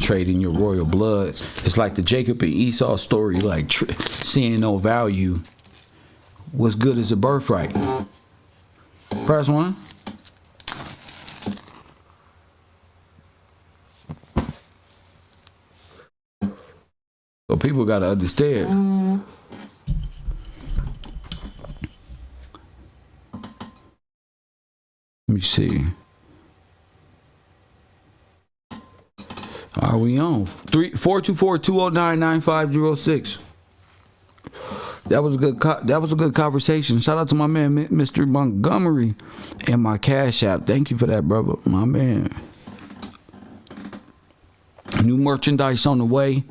Trading your royal blood. It's like the Jacob and Esau story, like seeing no value. What's good as a birthright. Press 1. So people got to understand. Let me see. Are we on? 424-209-9506. That was a good conversation. Shout out to my man, Mr. Montgomery, and my Cash App. Thank you for that, brother. My man. New merchandise on the way.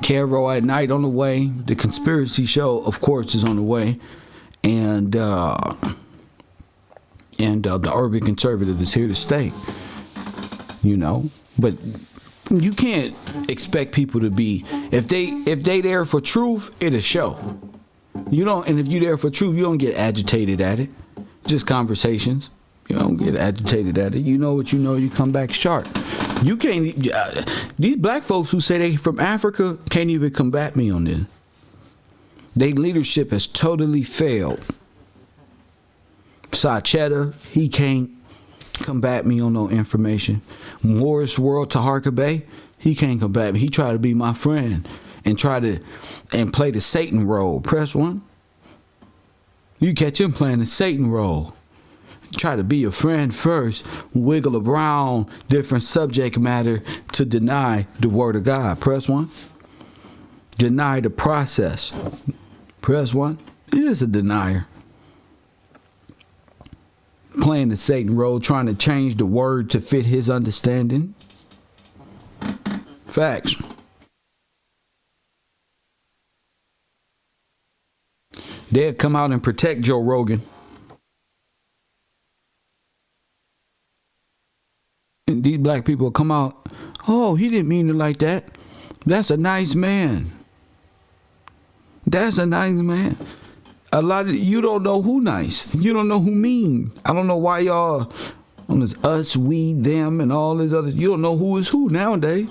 Caro at Night on the way. The Conspiracy Show, of course, is on the way. And the Urban Conservative is here to stay. But you can't expect people to be, if they there for truth, it'll show. You don't, and if you're there for truth, you don't get agitated at it. Just conversations. You don't get agitated at it. You know what you know. You come back sharp. You can't. These black folks who say they from Africa can't even combat me on this. Their leadership has totally failed. Sachetta, he can't combat me on no information. Morris World Taharka Bay, he can't combat me. He tried to be my friend and play the Satan role. Press 1. You catch him playing the Satan role. Try to be a friend first, wiggle around different subject matter to deny the word of God. Press 1. Deny the process. Press 1. He is a denier. Playing the Satan role, trying to change the word to fit his understanding. Facts. They'll come out and protect Joe Rogan. And these black people come out, oh, he didn't mean it like that. That's a nice man. That's a nice man. A lot of you don't know who nice. You don't know who mean. I don't know why y'all on this us, we, them, and all this other. You don't know who is who nowadays.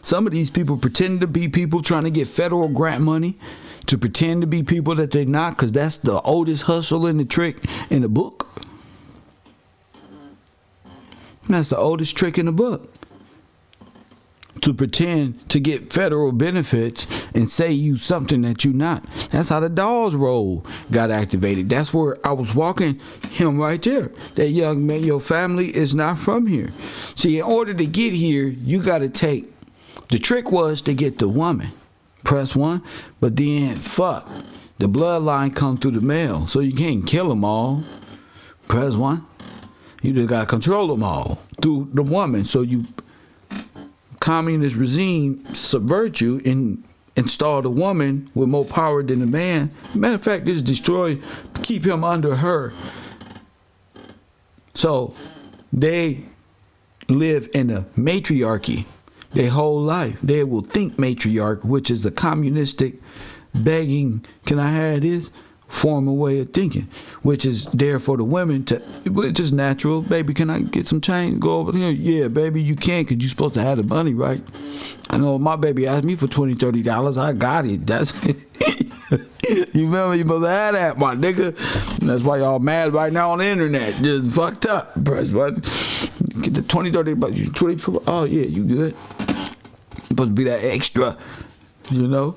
Some of these people pretend to be people trying to get federal grant money to pretend to be people that they're not, because that's the oldest hustle in the trick in the book. That's the oldest trick in the book. To pretend to get federal benefits and say you something that you not. That's how the dolls roll got activated. That's where I was walking him right there. That young man, your family is not from here. See, in order to get here, you got to take. The trick was to get the woman. Press 1. But then, the bloodline come through the male. So you can't kill them all. Press 1. You just got to control them all through the woman. So you communist regime subvert you and install the woman with more power than the man. Matter of fact, just keep him under her. So they live in a matriarchy their whole life. They will think matriarch, which is the communistic begging, can I have this? Form a way of thinking, which is there for the women to, which is natural. Baby, can I get some change? Go over here. Yeah, baby, you can, because you're supposed to have the money, right? I know my baby asked me for $20, $30. I got it. That's you remember you supposed to have that, my nigga. That's why y'all mad right now on the internet. Just fucked up. Get the $20, $30, but you 20. Oh yeah, you good. Supposed to be that extra, you know.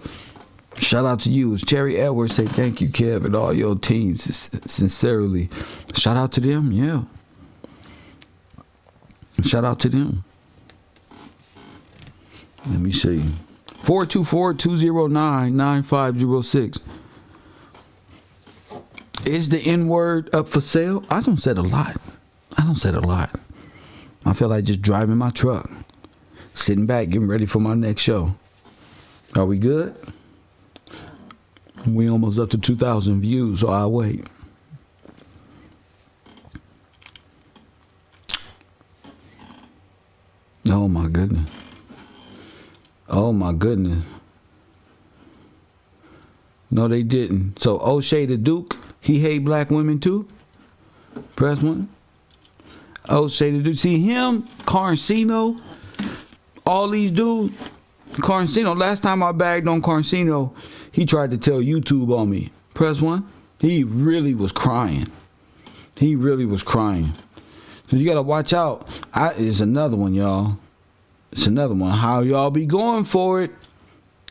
Shout out to you. Cherry Edwards say thank you, Kev, and all your teams. Sincerely. Shout out to them, yeah. Shout out to them. Let me see. 424-209-9506. Is the N-word up for sale? I don't say a lot. I feel like just driving my truck. Sitting back, getting ready for my next show. Are we good? We almost up to 2,000 views, so I'll wait. Oh my goodness. No, they didn't. So O'Shea the Duke, he hate black women too? Press 1. O'Shea the Duke. See him, Carcino, all these dudes. Carcino, last time I bagged on Carcino, he tried to tell YouTube on me. Press 1. He really was crying. So you got to watch out. It's another one, y'all. It's another one. How y'all be going for it?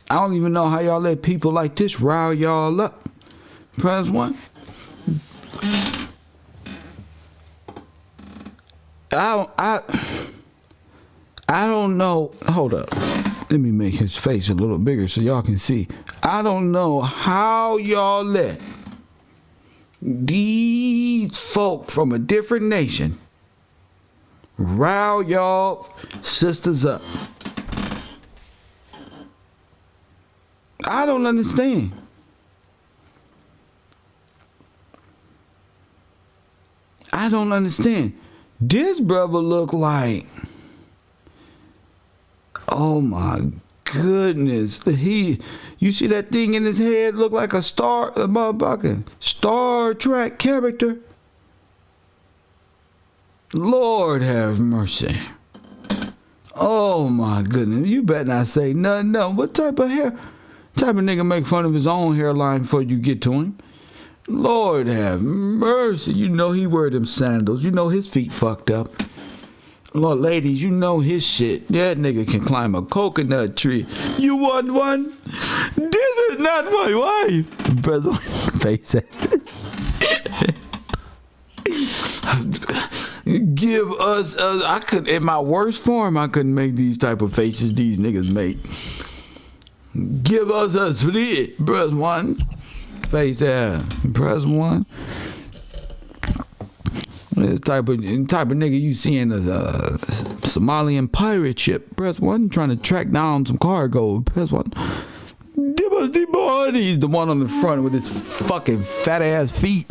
I don't even know how y'all let people like this rile y'all up. Press 1. I don't know. Hold up. Let me make his face a little bigger so y'all can see. I don't know how y'all let these folk from a different nation rile y'all sisters up. I don't understand. This brother look like, oh my goodness. You see that thing in his head look like a motherfucking Star Trek character? Lord have mercy. Oh my goodness. You better not say nothing. No. What type of nigga make fun of his own hairline before you get to him? Lord have mercy. You know he wear them sandals. You know his feet fucked up. Lord, ladies, you know his shit. That nigga can climb a coconut tree. You want one? This is not my wife. Brother, face it. Give us I could, in my worst form, I couldn't make these type of faces these niggas make. Give us a split. Press 1. Face that. Press 1. This type of nigga you see in a Somalian pirate ship. Press 1. Trying to track down some cargo. Press 1. Give us the bodies. The one on the front with his fucking fat ass feet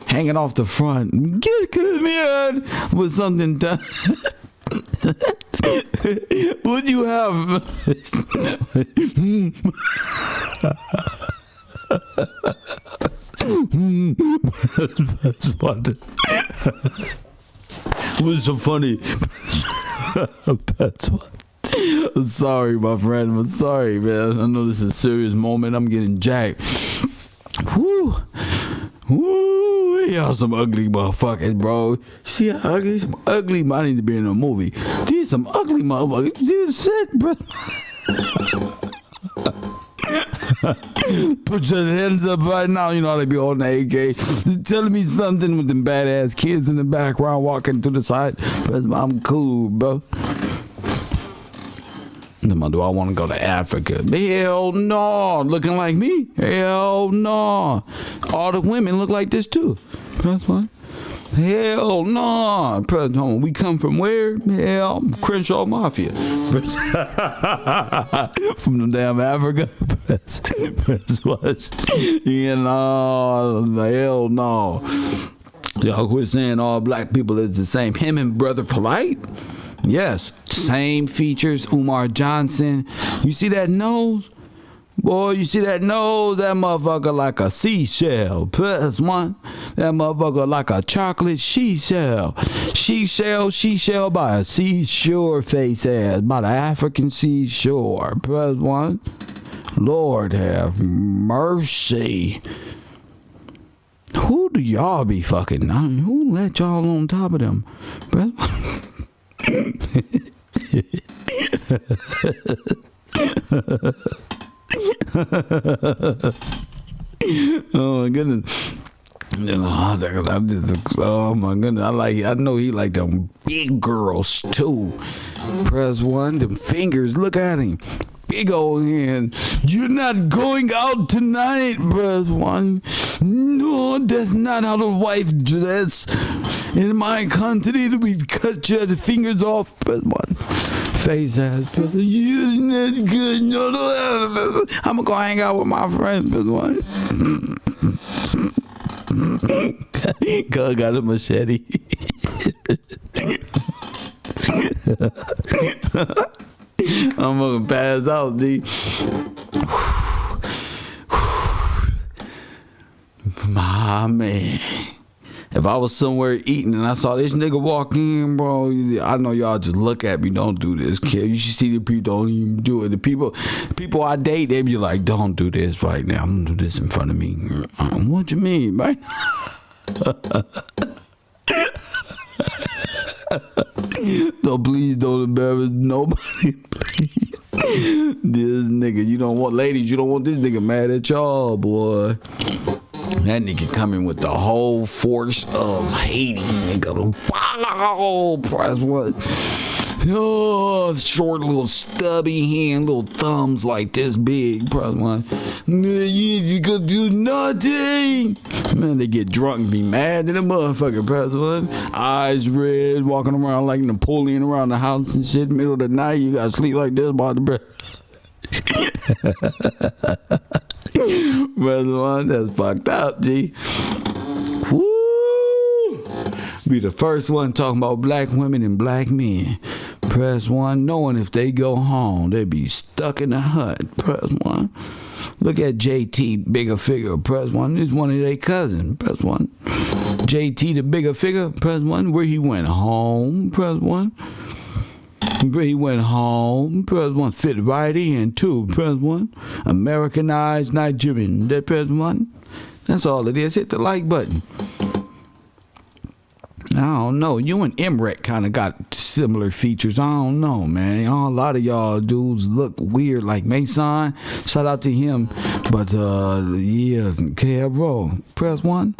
hanging off the front. Get me with something done. Would you have? Was so funny. That's what. I'm sorry, my friend. I'm sorry, man. I know this is a serious moment. I'm getting jacked. Whoo. Woo. Y'all some ugly motherfuckers, bro. See how ugly? Some ugly. I need to be in a movie. These some ugly motherfuckers. This shit, bro. Put your hands up right now. You know how they be holding the AK. Telling me something with them badass kids in the background walking to the side. But I'm cool, bro. Do I want to go to Africa? Hell no. Looking like me? Hell no. All the women look like this too. That's one. Hell no. We come from where? Hell, Crenshaw Mafia. From the damn Africa. That's what. You know, hell no. Y'all quit saying all black people is the same. Him and Brother Polite? Yes. Same features. Umar Johnson. You see that nose? Boy, you see that nose? That motherfucker like a seashell. Plus 1. That motherfucker like a chocolate seashell. Seashell by a seashore face ass. By the African seashore. Plus 1. Lord have mercy. Who do y'all be fucking? I mean, who let y'all on top of them? Oh my goodness. Oh my goodness. I know he like them big girls too. Press 1. Them fingers. Look at him. Big old hand. You're not going out tonight. Press 1. No, that's not how the wife dress. In my country, we cut your fingers off. Press 1. Face ass. You're not good. No. I'm gonna go hang out with my friends. Press 1. Cuz got a machete. I'm gonna pass out, D. My man. If I was somewhere eating and I saw this nigga walk in, bro, I know y'all just look at me. Don't do this, kid. You should see the people don't even do it. The people I date, they be like, don't do this right now. I'm gonna do this in front of me. What you mean, man? No, please don't embarrass nobody, please. This nigga, you don't want, ladies, you don't want this nigga mad at y'all, boy. That nigga coming with the whole force of Haiti, nigga. Wow, press 1. Oh, short little stubby hand, little thumbs like this big. Press 1. You gonna do nothing. Man, they get drunk and be mad at a motherfucker. Press 1. Eyes red, walking around like Napoleon around the house and shit. Middle of the night, you gotta sleep like this by the breath. Press 1. That's fucked up, G. Woo! Be the first one talking about black women and black men. Press 1. Knowing if they go home, they be stuck in the hut. Press 1. Look at JT, bigger figure. Press 1. This is one of their cousins. Press 1. JT, the bigger figure. Press 1. Where he went home. Press 1. Where he went home. Press 1. Fit right in, too. Press 1. Americanized Nigerian. That press 1. That's all it is. Hit the like button. I don't know. You and Emmerich kind of got similar features. I don't know, man. A lot of y'all dudes look weird, like Mason. Shout out to him. But, yeah, Carol, press 1.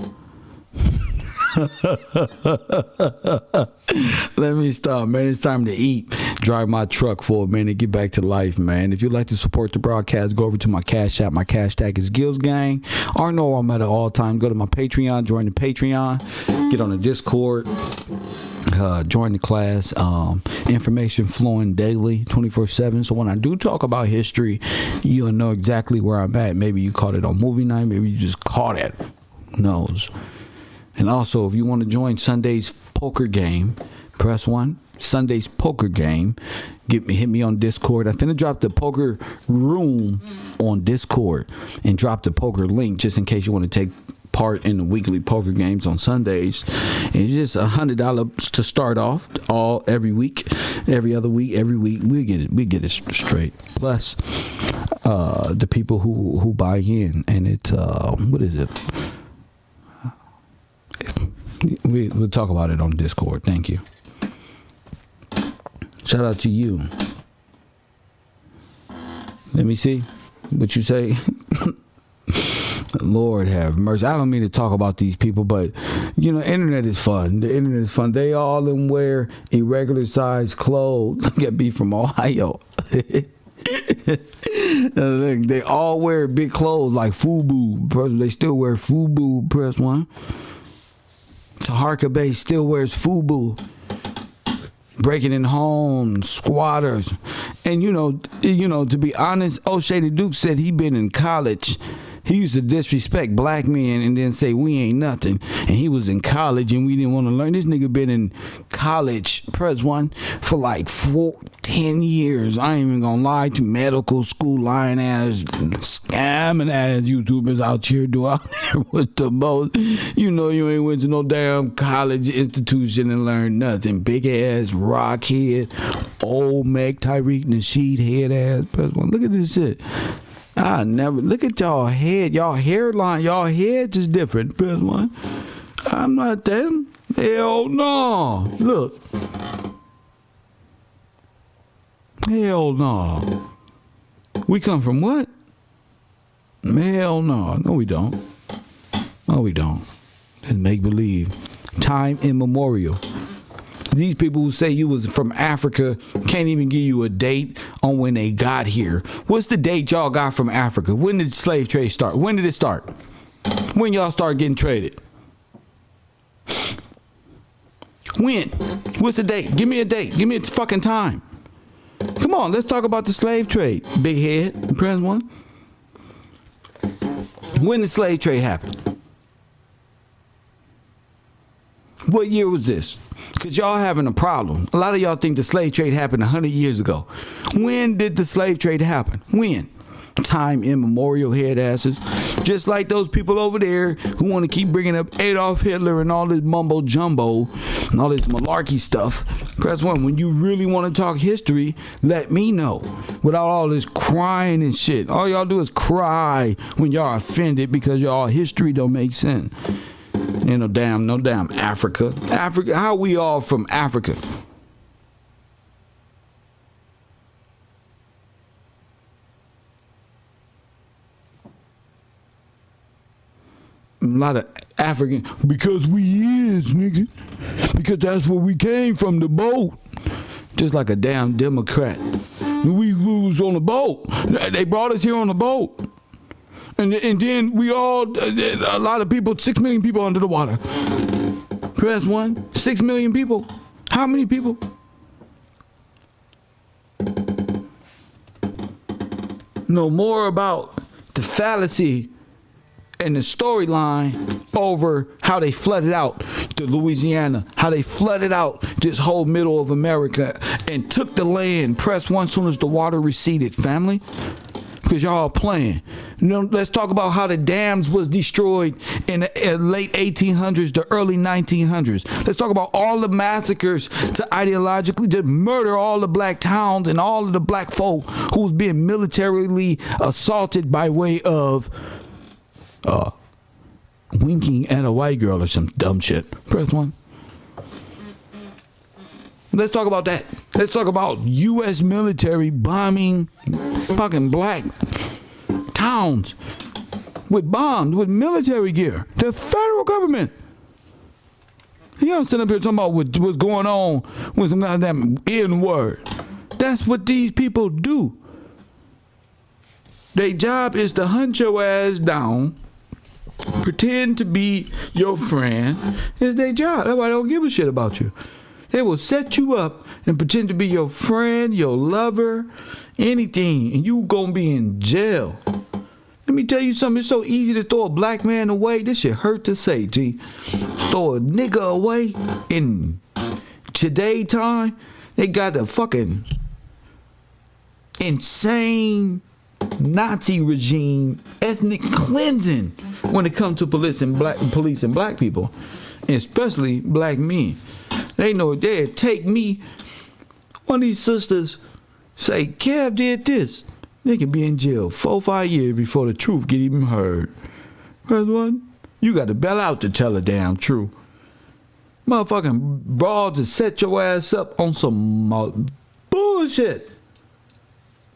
Let me stop, man. It's time to eat. Drive my truck for a minute. Get back to life, man. If you'd like to support the broadcast, go over to my Cash App. My cash tag is Gills Gang. Or know I'm at all time. Go to my Patreon. Join the Patreon. Get on the Discord. Join the class. Information flowing daily, 24/7. So when I do talk about history, you'll know exactly where I'm at. Maybe you caught it on movie night. Maybe you just caught it. Who knows? And also, if you want to join Sunday's poker game, press 1. Sunday's poker game. Hit me on Discord. I'm finna drop the poker room on Discord and drop the poker link just in case you want to take part in the weekly poker games on Sundays. It's just $100 to start off. Every week, every other week, every week. We get it straight. Plus, the people who buy in, and it's what is it? We'll talk about it on Discord. Thank you. Shout out to you. Let me see what you say. Lord have mercy. I don't mean to talk about these people, but you know, internet is fun. The internet is fun. They all them wear irregular size clothes. Look at me from Ohio. They all wear big clothes like FUBU. They still wear FUBU. Press 1. Taharka Bay still wears FUBU. Breaking in homes, squatters. And you know, to be honest, O'Shea the Duke said he been in college. He used to disrespect black men and then say we ain't nothing. And he was in college and we didn't want to learn. This nigga been in college, press 1, for like 10 years. I ain't even gonna lie to medical school lying ass, scamming ass YouTubers out here with the most. You know you ain't went to no damn college institution and learned nothing. Big ass rock head, old Meg Tyreek Nasheed head ass. Press 1. Look at this shit. I never look at y'all head, y'all hairline, y'all heads is different. Press 1. I'm not them. Hell no. Look. Hell no. We come from what? Hell no. No, we don't. No, we don't. It's make believe. Time immemorial. These people who say you was from Africa can't even give you a date on when they got here. What's the date y'all got from Africa? When did the slave trade start? When did it start? When y'all start getting traded? When? What's the date? Give me a date. Give me a fucking time. Come on, let's talk about the slave trade. Big head, press 1. When did the slave trade happen? What year was this? Because y'all having a problem. A lot of y'all think the slave trade happened 100 years ago. When did the slave trade happen? When? Time immemorial head asses. Just like those people over there who want to keep bringing up Adolf Hitler and all this mumbo jumbo and all this malarkey stuff. Press 1. When you really want to talk history, let me know. Without all this crying and shit. All y'all do is cry when y'all offended because y'all history don't make sense. Ain't no damn Africa. Africa, how we all from Africa? A lot of African, because we is, nigga. Because that's where we came from, the boat. Just like a damn Democrat. We was on the boat. They brought us here on the boat. And then we all, a lot of people, 6 million people under the water. Press 1, 6 million people. How many people? Know more about the fallacy and the storyline over how they flooded out to Louisiana, how they flooded out this whole middle of America and took the land, press one soon as the water receded, family. Because y'all playing. You know, let's talk about how the dams was destroyed in the late 1800s, the early 1900s. Let's talk about all the massacres to ideologically to murder all the black towns and all of the black folk who was being militarily assaulted by way of winking at a white girl or some dumb shit. Press one. Let's talk about that. Let's talk about U.S. military bombing fucking black towns with bombs, with military gear. The federal government. You don't sit up here talking about what's going on with some goddamn N-word. That's what these people do. Their job is to hunt your ass down, pretend to be your friend. It's their job. That's why they don't give a shit about you. They will set you up and pretend to be your friend, your lover, anything, and you gonna be in jail. Let me tell you something. It's so easy to throw a black man away. This shit hurt to say, G. Throw a nigga away in today time. They got a fucking insane Nazi regime, ethnic cleansing when it comes to police and black people, especially black men. They know they'd take me. One of these sisters say, Kev did this. They can be in jail 4-5 years before the truth get even heard. First one, you got to bail out to tell the damn truth. Motherfucking broads to set your ass up on some bullshit.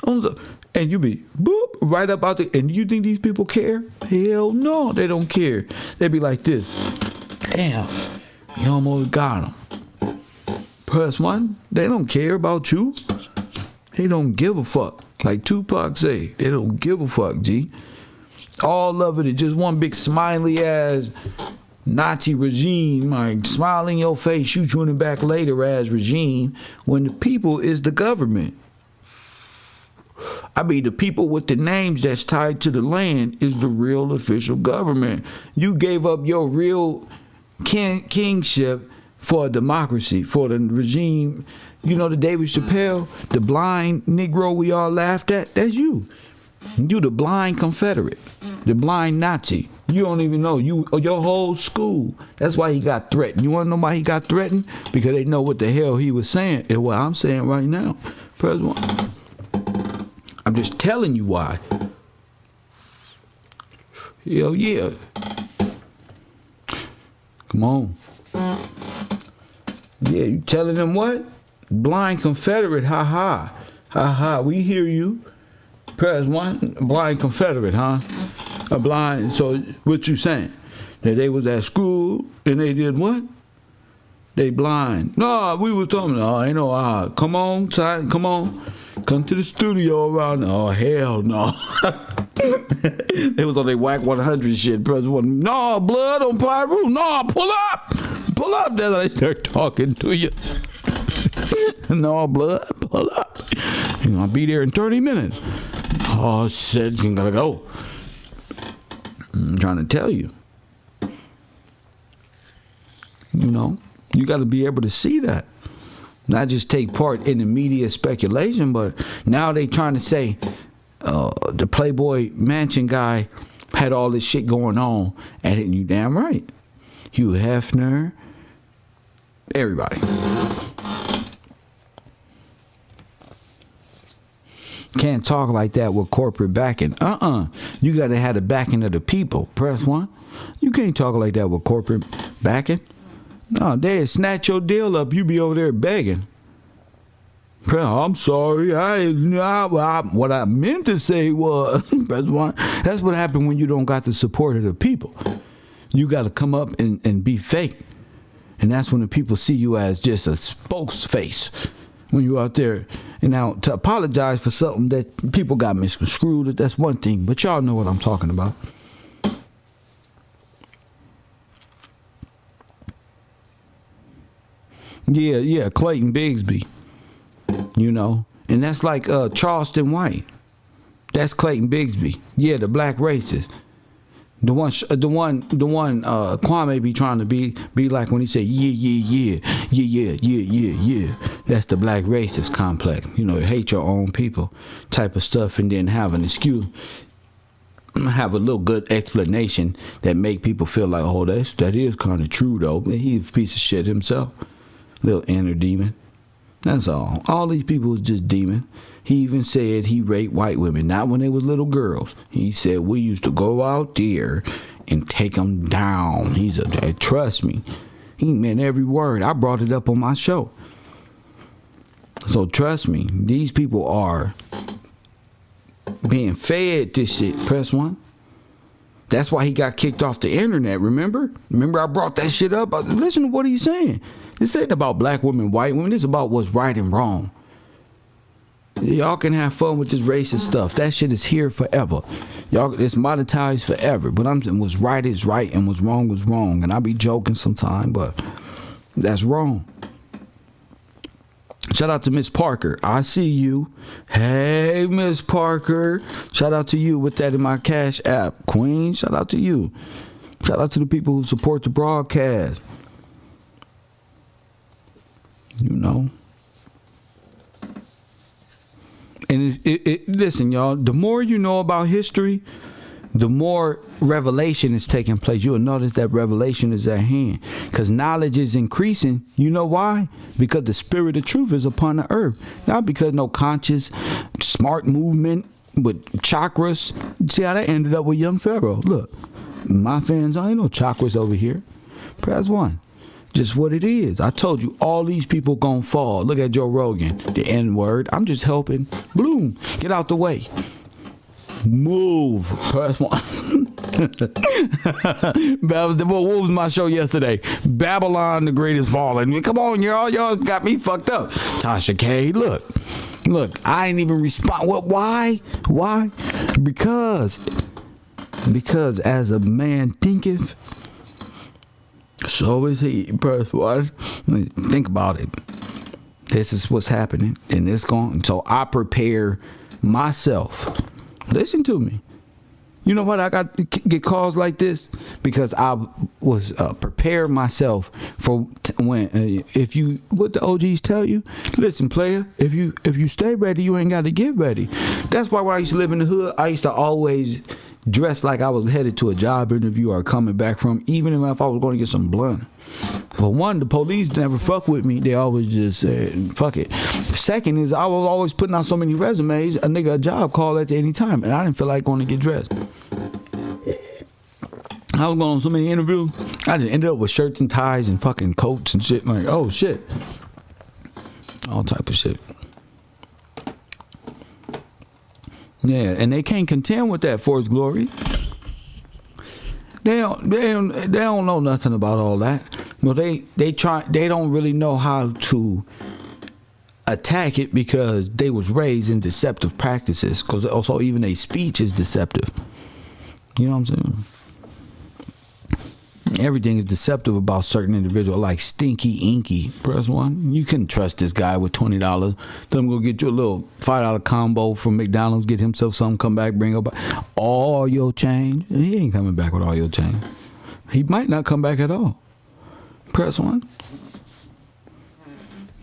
And you be boop right up out there. And you think these people care? Hell no, they don't care. They be like this. Damn, you almost got them. Press one, they don't care about you. They don't give a fuck. Like Tupac say, they don't give a fuck, G. All of it is just one big smiley ass Nazi regime, like smiling your face, shoot you in the back later ass regime, when the people is the government. I mean, the people with the names that's tied to the land is the real official government. You gave up your real kingship for a democracy, for the regime. You know the David Chappelle, the blind Negro we all laughed at? That's you. You the blind Confederate, the blind Nazi. You don't even know. Your whole school. That's why he got threatened. You want to know why he got threatened? Because they know what the hell he was saying and what I'm saying right now. President, I'm just telling you why. Hell yeah. Come on. Yeah, you telling them what? Blind Confederate, ha ha. Ha ha, we hear you. Press one, blind Confederate, huh? A blind, so what you saying? That they was at school and they did what? They blind. No, we was talking, oh, ain't no, come on, son, come on. Come to the studio around, oh, hell no. They was on their whack 100 shit. Press one, no, blood on Pyro, no, pull up. Pull up, then they start talking to you. No, blood, pull up. You're gonna be there in 30 minutes. Oh, shit, you gotta go. I'm trying to tell you. You know, you gotta be able to see that. Not just take part in the media speculation, but now they trying to say the Playboy Mansion guy had all this shit going on, and you damn right. Hugh Hefner, everybody. Can't talk like that with corporate backing. You gotta have the backing of the people. Press one. You can't talk like that with corporate backing. No, they'd snatch your deal up. You be over there begging. I'm sorry. What I meant to say was, press one. That's what happened when you don't got the support of the people. You got to come up and be fake. And that's when the people see you as just a spokesface. When you're out there. And now, to apologize for something that people got misconstrued, that's one thing. But y'all know what I'm talking about. Yeah, Clayton Bigsby. You know. And that's like Charleston White. That's Clayton Bigsby. Yeah, the black racist. The one Kwame be trying to be like when he say yeah. That's the black racist complex. You know, hate your own people type of stuff, and then have an excuse, have a little good explanation that make people feel like, oh, that is kind of true though. He's a piece of shit himself, little inner demon. That's all. All these people is just demon. He even said he raped white women, not when they was little girls. He said we used to go out there and take them down. Trust me. He meant every word. I brought it up on my show. So trust me, these people are being fed this shit. Press 1. That's why he got kicked off the internet, remember? Remember I brought that shit up? Listen to what he's saying. This ain't about black women, white women. This is about what's right and wrong. Y'all can have fun with this racist stuff. That shit is here forever. Y'all, it's monetized forever. But I'm saying what's right is right and what's wrong is wrong. And I be joking sometime, but that's wrong. Shout out to Miss Parker. I see you. Hey, Miss Parker. Shout out to you with that in my Cash App. Queen, shout out to you. Shout out to the people who support the broadcast. You know. And listen, y'all, the more you know about history, the more revelation is taking place. You'll notice that revelation is at hand because knowledge is increasing. You know why? Because the spirit of truth is upon the earth. Not because no conscious, smart movement with chakras. See how that ended up with young Pharaoh. Look, my fans, I ain't no chakras over here. Press 1. Just what it is. I told you, all these people gonna fall. Look at Joe Rogan, the N-word. I'm just helping. Bloom, get out the way. Move. Press 1. What was my show yesterday? Babylon the Great is falling. Come on, y'all got me fucked up. Tasha K, look, I ain't even respond. What? Why? Because as a man thinketh, so is he. Press 1. Think about it. This is what's happening, and it's going. So I prepare myself. Listen to me. You know what? I got to get calls like this because I was prepared myself for when if you what the OGs tell you. Listen, player. If you stay ready, you ain't got to get ready. That's why when I used to live in the hood, I used to always dressed like I was headed to a job interview or coming back from, even if I was going to get some blunt. For one, the police never fuck with me. They always just said, fuck it. Second is I was always putting out so many resumes, a nigga a job call at any time, and I didn't feel like going to get dressed. I was going on so many interviews, I just ended up with shirts and ties and fucking coats and shit. Like, oh shit. All type of shit. Yeah, and they can't contend with that for his glory. They don't know nothing about all that. No, they don't really know how to attack it because they was raised in deceptive practices. Because also even their speech is deceptive. You know what I'm saying? Everything is deceptive about certain individuals, like Stinky Inky. Press 1. You couldn't trust this guy with $20. Tell him go get you a little $5 combo from McDonald's, get himself something, come back, bring up all your change. He ain't coming back with all your change. He might not come back at all. Press 1.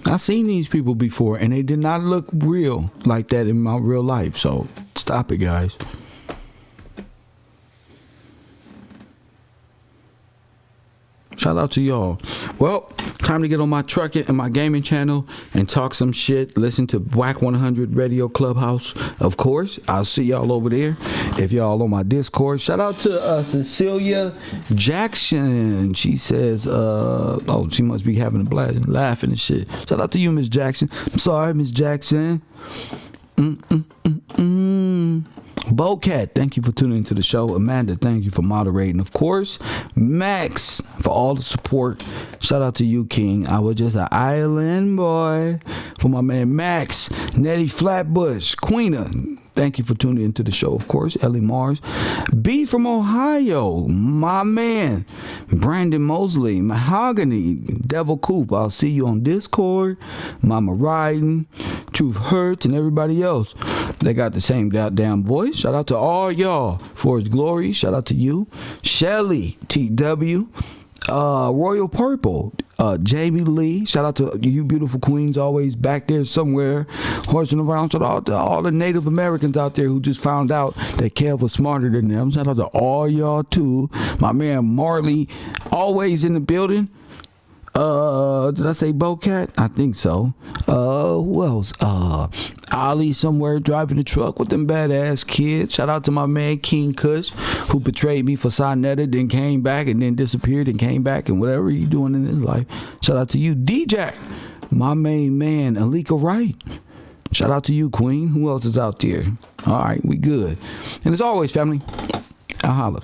I've seen these people before, and they did not look real like that in my real life. So stop it, guys. Shout out to y'all. Well, time to get on my truck and my gaming channel and talk some shit. Listen to Whack 100 Radio Clubhouse, of course. I'll see y'all over there. If y'all on my Discord, shout out to Cecilia Jackson. She says, she must be having a blast, laughing and shit. Shout out to you, Miss Jackson. I'm sorry, Miss Jackson. Bocat, thank you for tuning into the show. Amanda, thank you for moderating. Of course, Max, for all the support. Shout out to you, King. I was just an island boy. For my man Max, Nettie Flatbush, Queena, thank you for tuning into the show. Of course, Ellie Mars. B from Ohio, my man. Brandon Mosley, Mahogany, Devil Coop. I'll see you on Discord. Mama Riding, Truth Hurts, and everybody else. They got the same damn voice. Shout out to all y'all. For his glory. Shout out to you. Shelly TW. Royal Purple. Jamie Lee. Shout out to you beautiful queens always back there somewhere horsing around. Shout out to all the Native Americans out there who just found out that Kev was smarter than them. Shout out to all y'all too. My man Marley always in the building. Did I say Bocat? I think so. Who else? Ali somewhere driving the truck with them badass kids. Shout out to my man King Kush, who betrayed me for Sinetta, then came back and then disappeared and came back and whatever he's doing in his life. Shout out to you, DJ. My main man, Alika Wright. Shout out to you, Queen. Who else is out there? All right, we good. And as always, family, I'll holla.